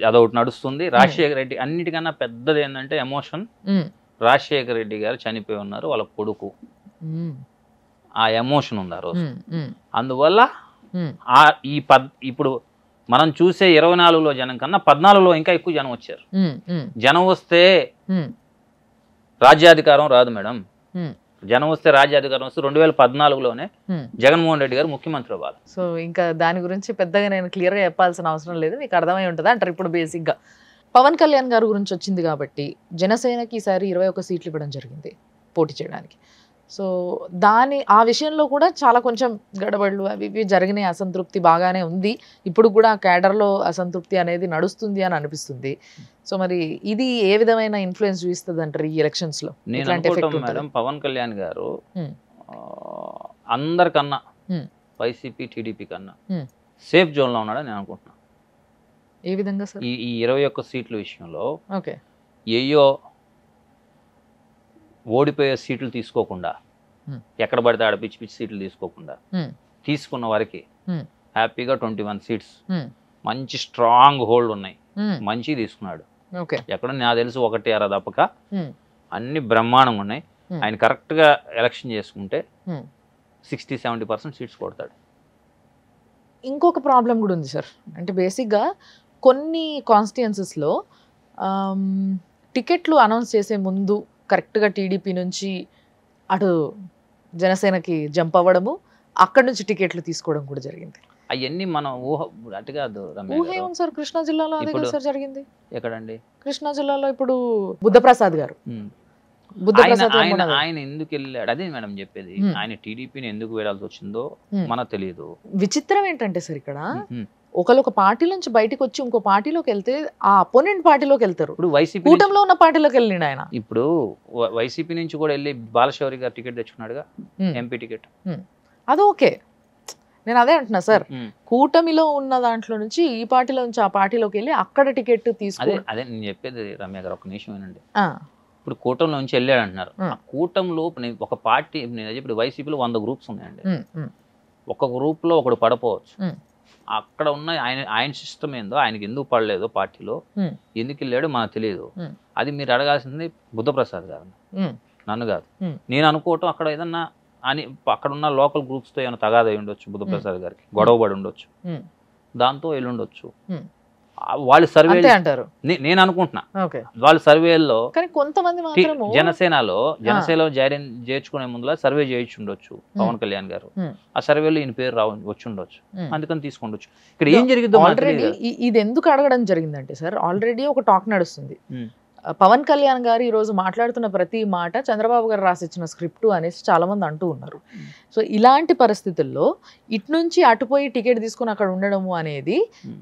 అదొకటి నడుస్తుంది. రాజశేఖర రెడ్డి అన్నిటికన్నా పెద్దది ఏంటంటే ఎమోషన్. రాజశేఖర రెడ్డి గారు చనిపోయి ఉన్నారు, వాళ్ళ కొడుకు, ఆ ఎమోషన్ ఉంది ఆ రోజు. అందువల్ల ఇప్పుడు మనం చూసే 24లో జనం కన్నా 14లో ఇంకా ఎక్కువ జనం వచ్చారు. జనం వస్తే రాజ్యాధికారం రాదు మేడం. జనం వస్తే రాజ్యాధికారం వస్తే 2014లోనే జగన్మోహన్ రెడ్డి గారు ముఖ్యమంత్రి అవ్వాలి. సో ఇంకా దాని గురించి పెద్దగా నేను క్లియర్గా చెప్పాల్సిన అవసరం లేదు, మీకు అర్థమై ఉంటుంది అంటారు. ఇప్పుడు బేసిక్గా పవన్ కళ్యాణ్ గారి గురించి వచ్చింది కాబట్టి జనసేనకి ఈసారి 21 సీట్లు ఇవ్వడం జరిగింది పోటీ చేయడానికి. సో ఆ విషయంలో కూడా చాలా కొంచెం గడబడులు అవి ఇవి జరిగినాయి, అసంతృప్తి బాగానే ఉంది. ఇప్పుడు కూడా క్యాడర్లో అసంతృప్తి అనేది నడుస్తుంది అని అనిపిస్తుంది. సో మరి ఇది ఏ విధమైన ఇన్ఫ్లుయెన్స్ చూపిస్తుంది అంటారు ఈ ఎలక్షన్స్లో? మేడం పవన్ కళ్యాణ్ గారు అందరికన్నా వైసీపీ టీడీపీ కన్నా సేఫ్ జోన్లో ఉన్నాడని నేను అనుకుంటున్నాను. ఏ విధంగా సార్? ఈ 21 సీట్ల విషయంలో ఓకే, ఏయో ఓడిపోయే సీట్లు తీసుకోకుండా, ఎక్కడ పడితే ఆడ పిచ్చి పిచ్చి సీట్లు తీసుకోకుండా, తీసుకున్న వారికి హ్యాపీగా 21 సీట్స్ మంచి స్ట్రాంగ్ హోల్డ్ ఉన్నాయి, మంచి తీసుకున్నాడు. ఎక్కడ నాకు తెలుసు 1 తప్పక అన్ని బ్రహ్మాండంగా ఉన్నాయి. ఆయన కరెక్ట్గా ఎలక్షన్ చేసుకుంటే 60-70% సీట్స్ కొడతాడు. ఇంకొక ప్రాబ్లం కూడా ఉంది సార్, అంటే బేసిక్గా కొన్ని కాన్స్టిట్యుయెన్సీస్లో టికెట్లు అనౌన్స్ చేసే ముందు కరెక్ట్గా టీడీపీ నుంచి అటు జనసేనకి జంప్ అవ్వడము, అక్కడి నుంచి టికెట్లు తీసుకోవడం కూడా జరిగింది. అవన్నీ మనం అటు కాదు సార్. కృష్ణా జిల్లాలో అదే సార్ జరిగింది. ఎక్కడండి? కృష్ణా జిల్లాలో ఇప్పుడు బుద్ధప్రసాద్ గారు, ఆయన ఎందుకు వెళ్ళాడు అదే మేడం చెప్పేది. ఆయన టీడీపీని ఎందుకు వేయాల్సి వచ్చిందో మనకు తెలియదు. విచిత్రం ఏంటంటే సార్, ఇక్కడ ఒక పార్టీ నుంచి బయటకు వచ్చి ఇంకో పార్టీలోకి వెళ్తే ఆ అపోనెంట్ పార్టీలోకి వెళ్తారు. ఇప్పుడు వైసీపీ కూటమిలో ఉన్న పార్టీలోకి వెళ్ళిండు ఆయన. ఇప్పుడు వైసీపీ నుంచి కూడా వెళ్ళి బాలశౌరి గారు టికెట్ తెచ్చుకున్నాడుగా, ఎంపీ టికెట్. అది ఓకే, నేను అదే అంటున్నా సార్, కూటమిలో ఉన్న దాంట్లో నుంచి ఈ పార్టీలో నుంచి ఆ పార్టీలోకి వెళ్ళి అక్కడ టికెట్ తీసుకో. అదే నేను చెప్పేది రమ్య గారు, ఒక నిమిషం ఏనండి. ఇప్పుడు కూటమిలో నుంచి వెళ్ళాడు అంటున్నారు. ఆ కూటమిలో ఒక పార్టీ, ఇప్పుడు వైసీపీలో 100 గ్రూప్స్ ఉన్నాయండి. ఒక గ్రూప్ లో ఒకడు పడిపోవచ్చు, అక్కడ ఉన్న ఆయన సిస్టమ్ ఏందో ఆయనకి ఎందుకు పడలేదో పార్టీలో ఎందుకు వెళ్ళాడో మనకు తెలియదు. అది మీరు అడగాల్సింది బుద్ధప్రసాద్ గారు, నన్ను కాదు. నేను అనుకోవటం అక్కడ ఏదన్నా అని అక్కడ ఉన్న లోకల్ గ్రూప్స్తో ఏమైనా తగాదా అయి ఉండొచ్చు, బుద్ధప్రసాద్ గారికి గొడవపడి ఉండొచ్చు, దాంతో వెళ్ళి ఉండొచ్చు. వాళ్ళు సర్వే అంటారు నేను అనుకుంటున్నా. వాళ్ళ సర్వేల్లో కొంతమంది జనసేనలో చేర్చుకునే ముందులా సర్వే చేయించుండొచ్చు పవన్ కళ్యాణ్ గారు. ఆ సర్వేలో ఈయన పేరు వచ్చి ఉండొచ్చు, అందుకని తీసుకుండొచ్చు. ఇక్కడ ఏం జరిగిందో ఆల్రెడీ ఇది ఎందుకు అడగడం జరిగిందంటే సార్, ఆల్రెడీ ఒక టాక్ నడుస్తుంది. పవన్ కళ్యాణ్ గారు ఈ రోజు మాట్లాడుతున్న ప్రతి మాట చంద్రబాబు గారు రాసిచ్చిన స్క్రిప్ట్ అనేసి చాలా మంది అంటూ ఉన్నారు. సో ఇలాంటి పరిస్థితుల్లో ఇటు నుంచి అటుపోయి టికెట్ తీసుకుని అక్కడ ఉండడము అనేది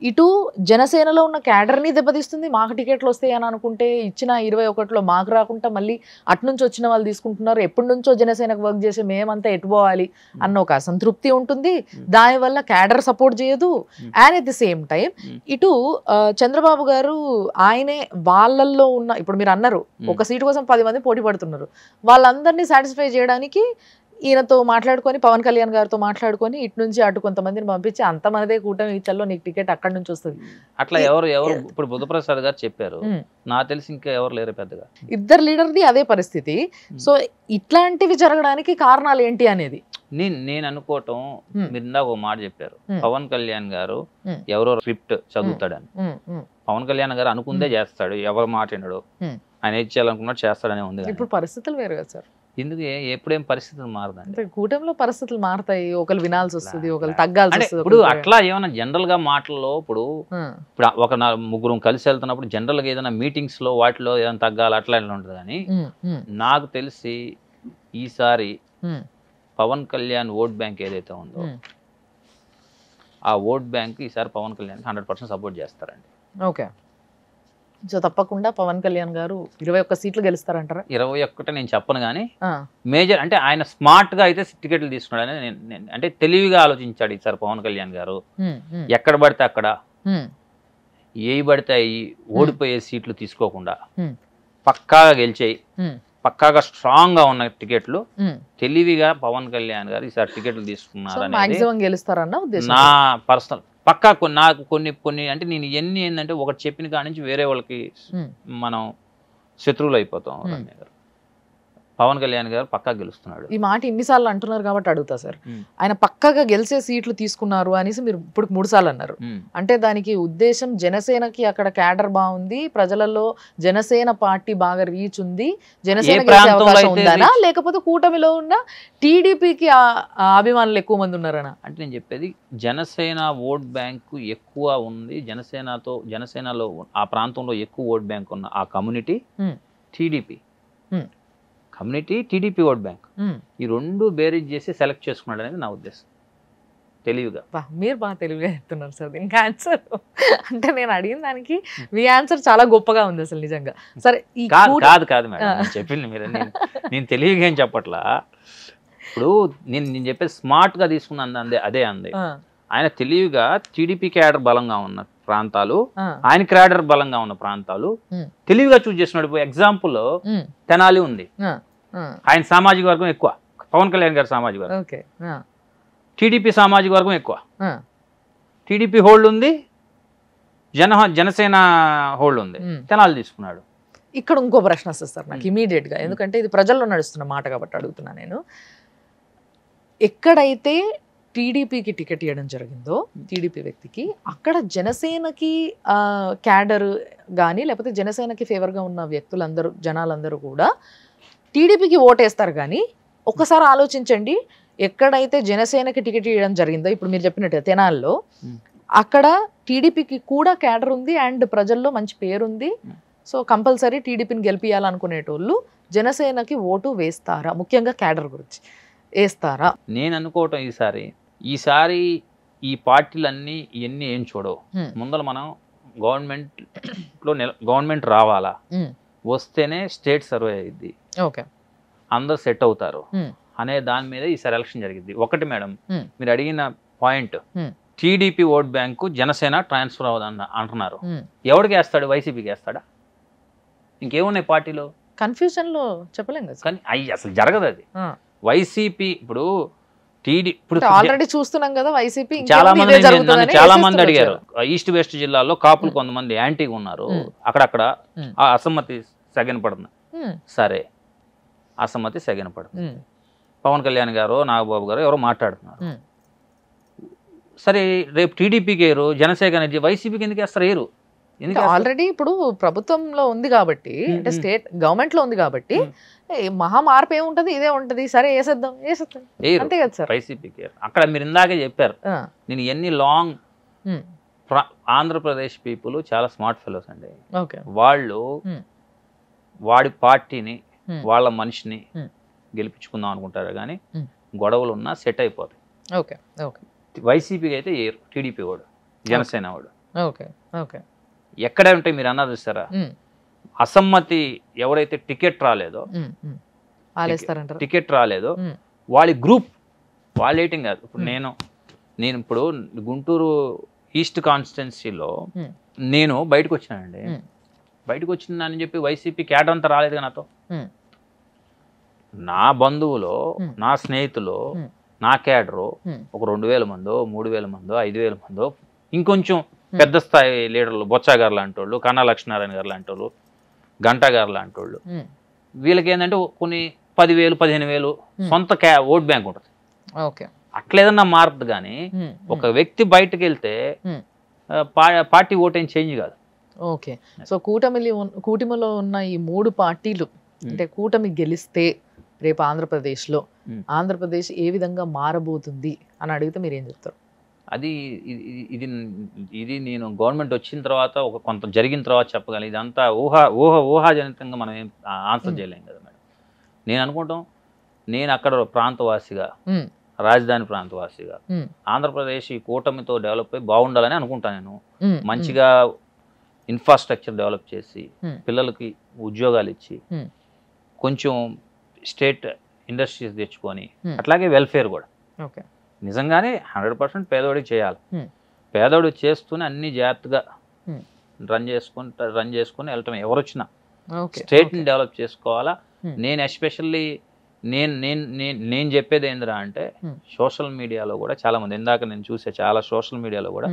ఇటు జనసేనలో ఉన్న క్యాడర్ని దెబ్బతీస్తుంది. మాకు టికెట్లు వస్తాయి అని అనుకుంటే ఇచ్చిన 21లో మాకు రాకుండా మళ్ళీ అటు నుంచి వచ్చిన వాళ్ళు తీసుకుంటున్నారు. ఎప్పటి నుంచో జనసేనకు వర్క్ చేసి మేమంతా ఎటుపోవాలి అన్న ఒక అసంతృప్తి ఉంటుంది. దానివల్ల క్యాడర్ సపోర్ట్ చేయదు. And at the same time ఇటు చంద్రబాబు గారు ఆయనే వాళ్ళల్లో ఉన్న, ఇప్పుడు మీరు అన్నారు ఒక సీటు కోసం 10 మంది పోటీ పడుతున్నారు, వాళ్ళందరినీ సాటిస్ఫై చేయడానికి ఈయనతో మాట్లాడుకొని పవన్ కళ్యాణ్ గారితో మాట్లాడుకొని ఇటు నుంచి అటు కొంతమందిని పంపించి అంత మనదే కూటమి ఇచ్చల్లో నీకు టికెట్ అక్కడి నుంచి వస్తుంది. అట్లా ఎవరు ఇప్పుడు బుద్ధప్రసాద్ గారు చెప్పారు, నాకు తెలిసి ఇంకా ఎవరు లేరు పెద్దగా. ఇద్దరు లీడర్ది అదే పరిస్థితి. సో ఇట్లాంటివి జరగడానికి కారణాలు ఏంటి అనేది నేను అనుకోవటం, మీరు ఇందాక ఒక మాట చెప్పారు, పవన్ కళ్యాణ్ గారు ఎవరో స్క్రిప్ట్ చదువుతాడని. పవన్ కళ్యాణ్ గారు అనుకుందే చేస్తాడు, ఎవరు మాట వినడు, ఆయన ఏది చేయాలనుకున్నాడు చేస్తాడనే ఉంది. ఇప్పుడు పరిస్థితులు వేరు కదా సార్. ఎందుకు ఎప్పుడేం పరిస్థితులు మారదండి, కూటమిలో పరిస్థితులు మారుతాయి, ఒకరు వినాల్సి వస్తుంది, ఒకరు తగ్గాల్సి వస్తుంది. ఇప్పుడు అట్లా ఏమైనా జనరల్ గా మాటల్లో ఇప్పుడు ఒక ముగ్గురు కలిసి వెళ్తున్నప్పుడు జనరల్ గా ఏదైనా మీటింగ్స్ లో వాటిలో ఏదైనా తగ్గాలి అట్లా ఉంటుంది. కానీ నాకు తెలిసి ఈసారి పవన్ కళ్యాణ్ ఓట్ బ్యాంక్ ఏదైతే ఉందో ఆ ఓట్ బ్యాంక్ ఈసారి పవన్ కళ్యాణ్ 100% సపోర్ట్ చేస్తారండి. ఓకే, సో తప్పకుండా పవన్ కళ్యాణ్ గారు 21 సీట్లు గెలుస్తారంటారా? 21 నేను చెప్పను, కానీ మేజర్ అంటే ఆయన స్మార్ట్ గా అయితే టికెట్లు తీసుకున్నాడు అని అంటే తెలివిగా ఆలోచించాడు ఈసారి పవన్ కళ్యాణ్ గారు. ఎక్కడ పడితే అక్కడ ఏ పడితే అవి ఓడిపోయే సీట్లు తీసుకోకుండా పక్కాగా గెలిచాయి, పక్కాగా స్ట్రాంగ్ గా ఉన్న టికెట్లు తెలివిగా పవన్ కళ్యాణ్ గారు ఈసారి టికెట్లు తీసుకున్నారు. నా పర్సనల్ పక్కా నాకు కొన్ని అంటే నేను ఎన్ని ఏంటంటే ఒకటి చెప్పిన కాడి నుంచి వేరే వాళ్ళకి మనం శత్రువులు అయిపోతాం. పవన్ కళ్యాణ్ గారు పక్కా గెలుస్తున్నాడు. ఈ మాట ఇన్నిసార్లు అంటున్నారు కాబట్టి అడుగుతా సార్, ఆయన పక్కాగా గెలిచే సీట్లు తీసుకున్నారు అనేసి మీరు ఇప్పుడు 3 సార్లు అన్నారు. అంటే దానికి ఉద్దేశం జనసేనకి అక్కడ క్యాడర్ బాగుంది, ప్రజలలో జనసేన పార్టీ బాగా రీచ్ ఉంది, జనసేన గెలిచే అవకాశం ఉందనా, లేకపోతే కూటమిలో ఉన్న టీడీపీకి అభిమానులు ఎక్కువ మంది ఉన్నారనా? అంటే నేను చెప్పేది జనసేన ఓట్ బ్యాంకు ఎక్కువ ఉంది, జనసేనలో ఆ ప్రాంతంలో ఎక్కువ ఓట్ బ్యాంక్ ఉన్న ఆ కమ్యూనిటీ టీడీపీ ఓట్ బ్యాంక్, ఈ రెండు బేరీజ్ చేసి సెలెక్ట్ చేసుకున్నాడు అనేది నా ఉద్దేశం. తెలివిగా. మీరు బాగా తెలివిగా చెప్తున్నారు సార్ దీనికి ఆన్సర్. అంటే నేను అడిగిన దానికి మీ ఆన్సర్ చాలా గొప్పగా ఉంది అసలు నిజంగా. సరే కాదు మేడం చెప్పింది మీరు, నేను తెలివిగా ఏం చెప్పట్లా. ఇప్పుడు నేను చెప్పేది స్మార్ట్ గా తీసుకున్నాను అదే అంది. ఆయన తెలివిగా టీడీపీ క్యాడర్ బలంగా ఉన్న ప్రాంతాలు, ఆయన క్యాడర్ బలంగా ఉన్న ప్రాంతాలు తెలివిగా చూస్ చేసినాడు. ఎగ్జాంపుల్ తెనాలి ఉంది, ఆయన సామాజిక వర్గం ఎక్కువ, పవన్ కళ్యాణ్ గారి సామాజిక వర్గం. టీడీపీ సామాజిక వర్గం ఎక్కువ, టీడీపీ హోల్డ్ ఉంది, జనసేన హోల్డ్ ఉంది, తెనాలి తీసుకున్నాడు. ఇక్కడ ఇంకో ప్రశ్న వస్తుంది సార్ నాకు ఇమీడియట్ గా, ఎందుకంటే ఇది ప్రజల్లో నడుస్తున్న మాట కాబట్టి అడుగుతున్నా నేను. ఎక్కడైతే టీడీపీకి టికెట్ ఇవ్వడం జరిగిందో టీడీపీ వ్యక్తికి, అక్కడ జనసేనకి క్యాడర్ కానీ లేకపోతే జనసేనకి ఫేవర్గా ఉన్న వ్యక్తులందరూ జనాలందరూ కూడా టీడీపీకి ఓటేస్తారు. కానీ ఒక్కసారి ఆలోచించండి, ఎక్కడైతే జనసేనకి టికెట్ ఇవ్వడం జరిగిందో ఇప్పుడు మీరు చెప్పినట్టు తెనాల్లో, అక్కడ టీడీపీకి కూడా క్యాడర్ ఉంది అండ్ ప్రజల్లో మంచి పేరుంది. సో కంపల్సరీ టీడీపీని గెలిపియాలనుకునేటోళ్ళు జనసేనకి ఓటు వేస్తారా? ముఖ్యంగా క్యాడర్ గురించి వేస్తారా? నేను అనుకోవటం ఈసారి ఈ పార్టీలన్నీ ఇవన్నీ ఏం చూడవు. ముందర మనం గవర్నమెంట్ రావాలా, వస్తేనే స్టేట్ సర్వే అయ్యిద్ది, అందరు సెట్ అవుతారు అనే దాని మీద ఈసారి ఎలక్షన్ జరిగింది. ఒకటి మేడం, మీరు అడిగిన point, TDP vote bank Janasena transfer అవ్వదని అంటున్నారు. ఎవరికి వేస్తాడు? వైసీపీకి వేస్తాడా? ఇంకేమున్నాయి పార్టీలో? కన్ఫ్యూజన్ లో చెప్పలేం కదా. కానీ అసలు జరగదు అది. వైసీపీ ఇప్పుడు ఇప్పుడు ఆల్రెడీ చూస్తున్నాం కదా వైసీపీ చాలా మంది అడిగారు, ఈస్ట్ వెస్ట్ జిల్లాలో కాపులు కొంతమంది యాంటీగా ఉన్నారు, అక్కడక్కడ ఆ అసమ్మతి సగనపడుతుంది. సరే, అసమ్మతి సగనపడుతుంది. పవన్ కళ్యాణ్ గారు, నాగబాబు గారు ఎవరో మాట్లాడుతున్నారు. సరే, రేపు టీడీపీకి వేయరు, జనసేన వైసీపీకి ఎందుకు వేస్తారు? వేయరు. ఆల్రెడీ ఇప్పుడు ప్రభుత్వంలో ఉంది కాబట్టి, అంటే స్టేట్ గవర్నమెంట్ లో ఉంది కాబట్టి మహా మార్పు ఏముంటది, ఇదే ఉంటది, సరే వేసేద్దాం అంతే కదా సార్. వైసీపీకి అక్కడ మీరు ఇందాకే చెప్పారు, నేను ఎన్ని లాంగ్ ఆంధ్రప్రదేశ్ పీపుల్ చాలా స్మార్ట్ ఫెలోస్ అండి. వాళ్ళు వాడి పార్టీని వాళ్ళ మనిషిని గెలిపించుకుందాం అనుకుంటారు, కానీ గొడవలు ఉన్నా సెట్ అయిపోతాయి. వైసీపీకి అయితే ఏరు, టీడీపీ వాడు, జనసేన వాడు ఎక్కడే ఉంటాయి. మీరు అన్నారు చూస్తారా, అసమ్మతి ఎవరైతే టికెట్ రాలేదో వాళ్ళ గ్రూప్ వాళ్ళ రేటింగ్ కాదు. ఇప్పుడు నేను ఇప్పుడు గుంటూరు ఈస్ట్ కాన్స్టిట్యున్సీలో నేను బయటకు వచ్చినానండి. బయటకు వచ్చిందని చెప్పి వైసీపీ క్యాడర్ అంతా రాలేదు నాతో. నా బంధువులో, నా స్నేహితులు, నా క్యాడరు ఒక 2000 మందో, 3000 మందో, 5000 మందో, ఇంకొంచెం పెద్ద స్థాయి లీడర్లు, బొత్స గారు లాంటి వాళ్ళు, కన్నా లక్ష్మీనారాయణ గారు లాంటి వాళ్ళు, గంటా గారు లాంటి వాళ్ళు, వీళ్ళకి ఏంటంటే కొన్ని 10,000, 15,000 సొంత ఓట్ బ్యాంక్ ఉంటుంది. అట్లేదన్నా మారుతుంది, కానీ ఒక వ్యక్తి బయటకు వెళ్తే పార్టీ ఓట్ ఏం చేంజ్ కాదు. ఓకే, సో కూటమిలో ఉన్న ఈ 3 పార్టీలు అంటే కూటమి గెలిస్తే రేపు ఆంధ్రప్రదేశ్ ఏ విధంగా మారబోతుంది అని అడిగితే మీరు ఏం చెప్తారు? అది ఇది నేను గవర్నమెంట్ వచ్చిన తర్వాత కొంత జరిగిన తర్వాత చెప్పగలను. ఇదంతా ఊహాజనితంగా మనం ఏం ఆన్సర్ చేయలేం కదా మేడం. నేను అనుకుంటాం, నేను అక్కడ ప్రాంతవాసిగా, రాజధాని ప్రాంతవాసిగా, ఆంధ్రప్రదేశ్ ఈ కూటమితో డెవలప్ అయ్యి బాగుండాలని అనుకుంటాను. నేను మంచిగా ఇన్ఫ్రాస్ట్రక్చర్ డెవలప్ చేసి, పిల్లలకి ఉద్యోగాలు ఇచ్చి, కొంచెం స్టేట్ ఇండస్ట్రీస్ తెచ్చుకొని, అట్లాగే వెల్ఫేర్ కూడా నిజంగానే 100% పేదవాడికి చేయాలి. పేదవాడు చేస్తూనే అన్ని జాగ్రత్తగా రన్ చేసుకొని వెళ్ళటం. ఎవరు వచ్చినా స్టేట్ని డెవలప్ చేసుకోవాలా. నేను ఎస్పెషల్లీ నేను చెప్పేది ఏందిరా అంటే, సోషల్ మీడియాలో కూడా చాలా మంది, ఇందాక నేను చూసే చాలా సోషల్ మీడియాలో కూడా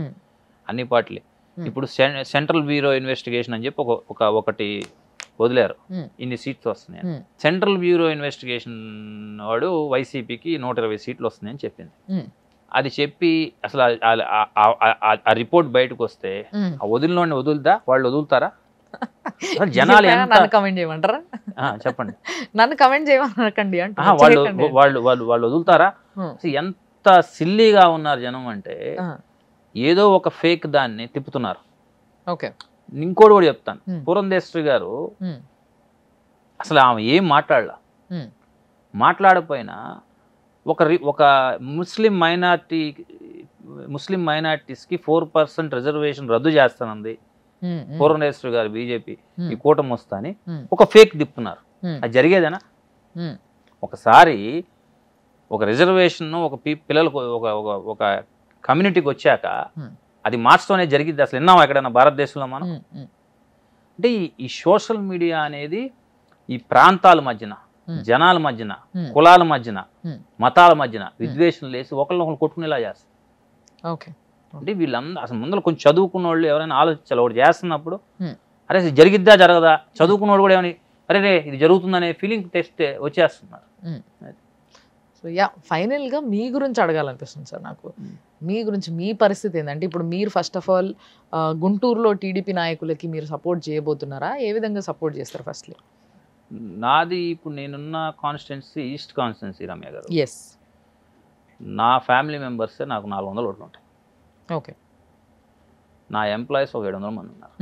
అన్ని పార్టీలు ఇప్పుడు సెంట్రల్ బ్యూరో ఇన్వెస్టిగేషన్ అని చెప్పి ఒకటి వదిలేరు, ఇన్ని సీట్స్ వస్తున్నాయి. సెంట్రల్ బ్యూరో ఇన్వెస్టిగేషన్ వాడు వైసీపీకి 120 సీట్లు వస్తున్నాయని చెప్పింది. అది చెప్పి అసలు ఆ రిపోర్ట్ బయటకు వస్తే వదిలినోడిని వాళ్ళు వదులుతారా? జనాలు కమెంట్ చేయమంటారా? చెప్పండి, నన్ను కమెంట్ చేయమనకండి. వాళ్ళు వదులుతారా? ఎంత సిల్లీగా ఉన్నారు జనం అంటే, ఏదో ఒక ఫేక్ దాన్ని తిప్పుతున్నారు. ఇంకోటి కూడా చెప్తాను, పురంధేశ్వరి గారు అసలు ఆమె ఏం మాట్లాడపోయినా ఒక ముస్లిం మైనార్టీస్కి 4% రిజర్వేషన్ రద్దు చేస్తానంది పురంధేశ్వరి గారు, బీజేపీ ఈ కూటమి వస్తా అని ఒక ఫేక్ తిప్పుతున్నారు. అది జరిగేదేనా? ఒకసారి ఒక రిజర్వేషన్ ఒక పిల్లలకు ఒక కమ్యూనిటీకి వచ్చాక అది మార్చడం జరిగింది. అసలు విన్నాం ఎక్కడైనా భారతదేశంలో మనం? అంటే ఈ సోషల్ మీడియా అనేది ఈ ప్రాంతాల మధ్యన, జనాల మధ్యన, కులాల మధ్యన, మతాల మధ్యన విద్వేషం లేసి ఒకళ్ళొకళ్ళు కొట్టుకునేలా చేస్తారు. అంటే వీళ్ళందరూ అసలు ముందర కొంచెం చదువుకున్న వాళ్ళు ఎవరైనా ఆలోచించాలి. ఒకటి చేస్తున్నప్పుడు అరే జరిగిద్దా జరగదా, చదువుకున్నవాడు కూడా ఏమని అరే ఇది జరుగుతుందనే ఫీలింగ్ తెస్తే వచ్చేస్తున్నారు. సో ఫైనల్గా మీ గురించి అడగాలనిపిస్తుంది సార్ నాకు. మీ గురించి, మీ పరిస్థితి ఏంటంటే, ఇప్పుడు మీరు ఫస్ట్ ఆఫ్ ఆల్ గుంటూరులో టీడీపీ నాయకులకి మీరు సపోర్ట్ చేయబోతున్నారా? ఏ విధంగా సపోర్ట్ చేస్తారు? ఫస్ట్లీ నాది ఇప్పుడు నేనున్న కాన్స్టిట్యున్సీ ఈస్ట్ కాన్స్టిట్యున్సీ రమ్య గారు. ఎస్, నా ఫ్యామిలీ మెంబర్సే నాకు 400 ఓట్లు ఉంటాయి. నా ఎంప్లాయీస్ ఒక 700 మంది ఉన్నారు.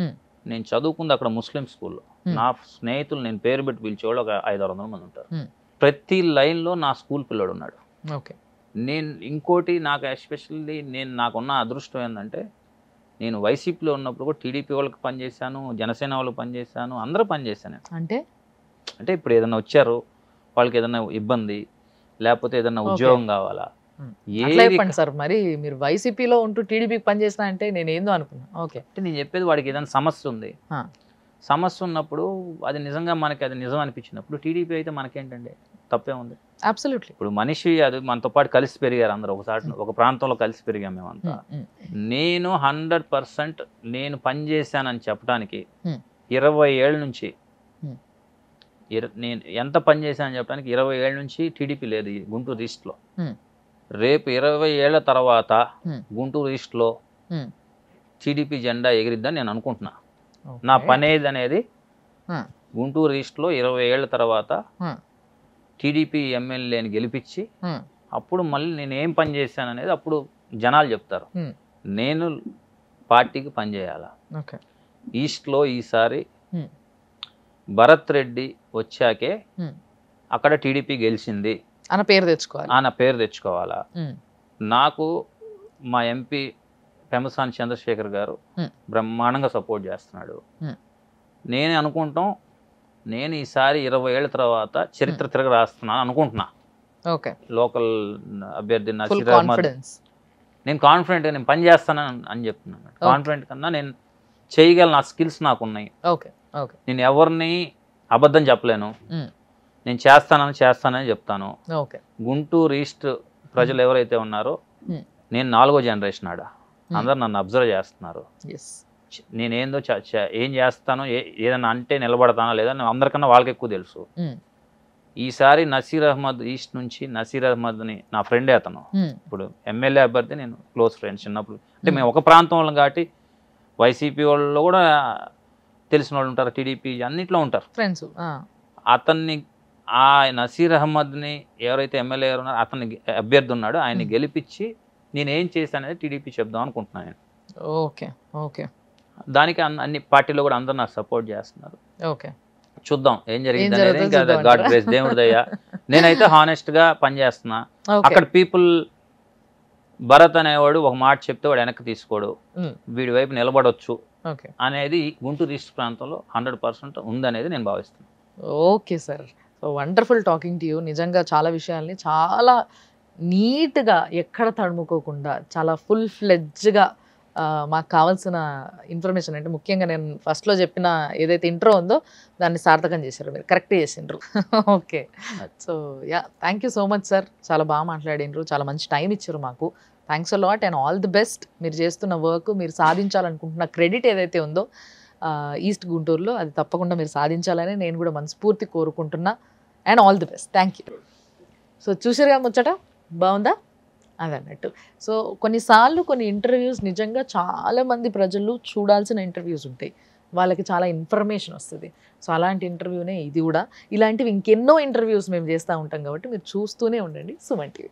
నేను చదువుకుంది అక్కడ ముస్లిం స్కూల్లో. నా స్నేహితులు నేను పేరు పెట్టి పిలిచేవాళ్ళు ఒక 500-600 మంది ఉంటారు. ప్రతి లైన్లో నా స్కూల్ పిల్లడు ఉన్నాడు. నేను ఇంకోటి నాకు ఎస్పెషల్లీ నాకున్న అదృష్టం ఏంటంటే, నేను వైసీపీలో ఉన్నప్పుడు కూడా టీడీపీ వాళ్ళకి పనిచేశాను, జనసేన వాళ్ళకి పనిచేశాను, అందరూ పనిచేశాను. అంటే ఇప్పుడు ఏదైనా వచ్చారు, వాళ్ళకి ఏదైనా ఇబ్బంది లేకపోతే ఏదైనా ఉద్యోగం కావాలా, సార్ మరి మీరు వైసీపీలో ఉంటూ టీడీపీకి పనిచేసిన అంటే నేను ఏందో అనుకున్నా. అంటే నేను చెప్పేది, వాడికి ఏదైనా సమస్య ఉంది, సమస్య ఉన్నప్పుడు అది నిజంగా మనకి అది నిజం అనిపించినప్పుడు టీడీపీ అయితే మనకేంటండి తప్పే ఉంది. అబ్సల్యూట్లీ. ఇప్పుడు మనిషి అది మనతో పాటు కలిసి పెరిగారు అందరూ, ఒక ప్రాంతంలో కలిసి పెరిగాం మేమంతా. నేను 100% నేను పనిచేశానని చెప్పడానికి 20 ఏళ్ళ నుంచి నేను ఎంత పని చేశానని చెప్పడానికి 20 ఏళ్ళ నుంచి టీడీపీ లేదు ఈ గుంటూరు ఈస్ట్లో. రేపు 20 ఏళ్ల తర్వాత గుంటూరు ఈస్ట్లో టీడీపీ జెండా ఎగిరిద్దని నేను అనుకుంటున్నా. నా పని అనేది గుంటూరు ఈస్ట్లో 20 ఏళ్ల తర్వాత టీడీపీ ఎమ్మెల్యేని గెలిపించి అప్పుడు మళ్ళీ నేను ఏం పని చేశాను అనేది అప్పుడు జనాలు చెప్తారు. నేను పార్టీకి పనిచేయాలా. ఈస్ట్లో ఈసారి భరత్ రెడ్డి వచ్చాకే అక్కడ టీడీపీ గెలిచింది అన్న పేరు తెచ్చుకోవాలా. నాకు మా ఎంపీ పెమ్మసాని చంద్రశేఖర్ గారు బ్రహ్మాండంగా సపోర్ట్ చేస్తున్నాడు. నేనే అనుకుంటాం నేను ఈసారి 20 ఏళ్ల తర్వాత చరిత్ర తిరగ రాస్తున్నాను అనుకుంటున్నా. లోకల్ అభ్యర్థి నసీర్ అహ్మద్ నేను కాన్ఫిడెంట్గా నేను పని చేస్తానని అని చెప్తున్నాను. కాన్ఫిడెంట్ కన్నా నేను చేయగల నా స్కిల్స్ నాకు ఉన్నాయి. నేను ఎవరిని అబద్ధం చెప్పలేను. నేను చేస్తానని చెప్తాను. గుంటూరు ఈస్ట్ ప్రజలు ఎవరైతే ఉన్నారో నేను 4వ జనరేషన్ ఆడ అందరు నన్ను అబ్జర్వ్ చేస్తున్నారు. నేనేందో ఏం చేస్తానో ఏదైనా అంటే నిలబడతానో లేదా అందరికన్నా వాళ్ళకి ఎక్కువ తెలుసు. ఈసారి నసీర్ అహ్మద్ ఈస్ట్ నుంచి నసీర్ అహ్మద్ని నా ఫ్రెండే అతను. ఇప్పుడు ఎమ్మెల్యే అభ్యర్థి నేను క్లోజ్ ఫ్రెండ్స్ చిన్నప్పుడు. అంటే మేము ఒక ప్రాంతంలో కాబట్టి వైసీపీ వాళ్ళు కూడా తెలిసిన వాళ్ళు ఉంటారు, టీడీపీ అన్నింటిలో ఉంటారు ఫ్రెండ్స్. అతన్ని ఆ నసీర్ అహ్మద్ని ఎవరైతే ఎమ్మెల్యే ఉన్నారో అతన్ని అభ్యర్థి ఉన్నాడో ఆయన్ని గెలిపించి నేను ఏం చేశాననేది టీడీపీ చెప్దాం అనుకుంటున్నాను నేను. దానికి అన్ని పార్టీలో కూడా అందరూ నాకు సపోర్ట్ చేస్తున్నారు. చూద్దాం ఏం జరిగింది అనేది. గాడ్ గ్రేస్, దేవుడి దయ. నేనైతే హానెస్ట్గా పనిచేస్తున్నా. అక్కడ పీపుల్ భరత్ అనేవాడు ఒక మాట చెప్తే వాడు వెనక్కి తీసుకోడు, వీడి వైపు నిలబడొచ్చు అనేది గుంటూరు ఈస్ట్ ప్రాంతంలో 100% ఉందనేది నేను భావిస్తున్నాను. Okay sir, so wonderful talking to you. నిజంగా చాలా విషయాల్ని చాలా నీట్గా ఎక్కడ తడుముకోకుండా చాలా ఫుల్ ఫ్లెడ్జ్గా మాకు కావాల్సిన ఇన్ఫర్మేషన్ అంటే ముఖ్యంగా నేను ఫస్ట్లో చెప్పిన ఏదైతే ఇంట్రో ఉందో దాన్ని సార్థకం చేశారు, మీరు కరెక్ట్ చేసిండ్రు. Okay, so yeah, thank you so much sir. చాలా బాగా మాట్లాడిండ్రు, చాలా మంచి టైం ఇచ్చారు మాకు. Thanks a lot and all the best. మీరు చేస్తున్న వర్క్, మీరు సాధించాలనుకుంటున్న క్రెడిట్ ఏదైతే ఉందో ఈస్ట్ గుంటూరులో అది తప్పకుండా మీరు సాధించాలని నేను కూడా మనస్ఫూర్తి కోరుకుంటున్నా. And all the best. Thank you. So చూసారుగా ముచ్చట, బాగుందా అదన్నట్టు. సో కొన్నిసార్లు కొన్ని ఇంటర్వ్యూస్ నిజంగా చాలామంది ప్రజలు చూడాల్సిన ఇంటర్వ్యూస్ ఉంటాయి, వాళ్ళకి చాలా ఇన్ఫర్మేషన్ వస్తుంది. సో అలాంటి ఇంటర్వ్యూనే ఇది కూడా. ఇలాంటివి ఇంకెన్నో ఇంటర్వ్యూస్ మేము చేస్తూ ఉంటాం కాబట్టి మీరు చూస్తూనే ఉండండి సుమన్ టీవీ.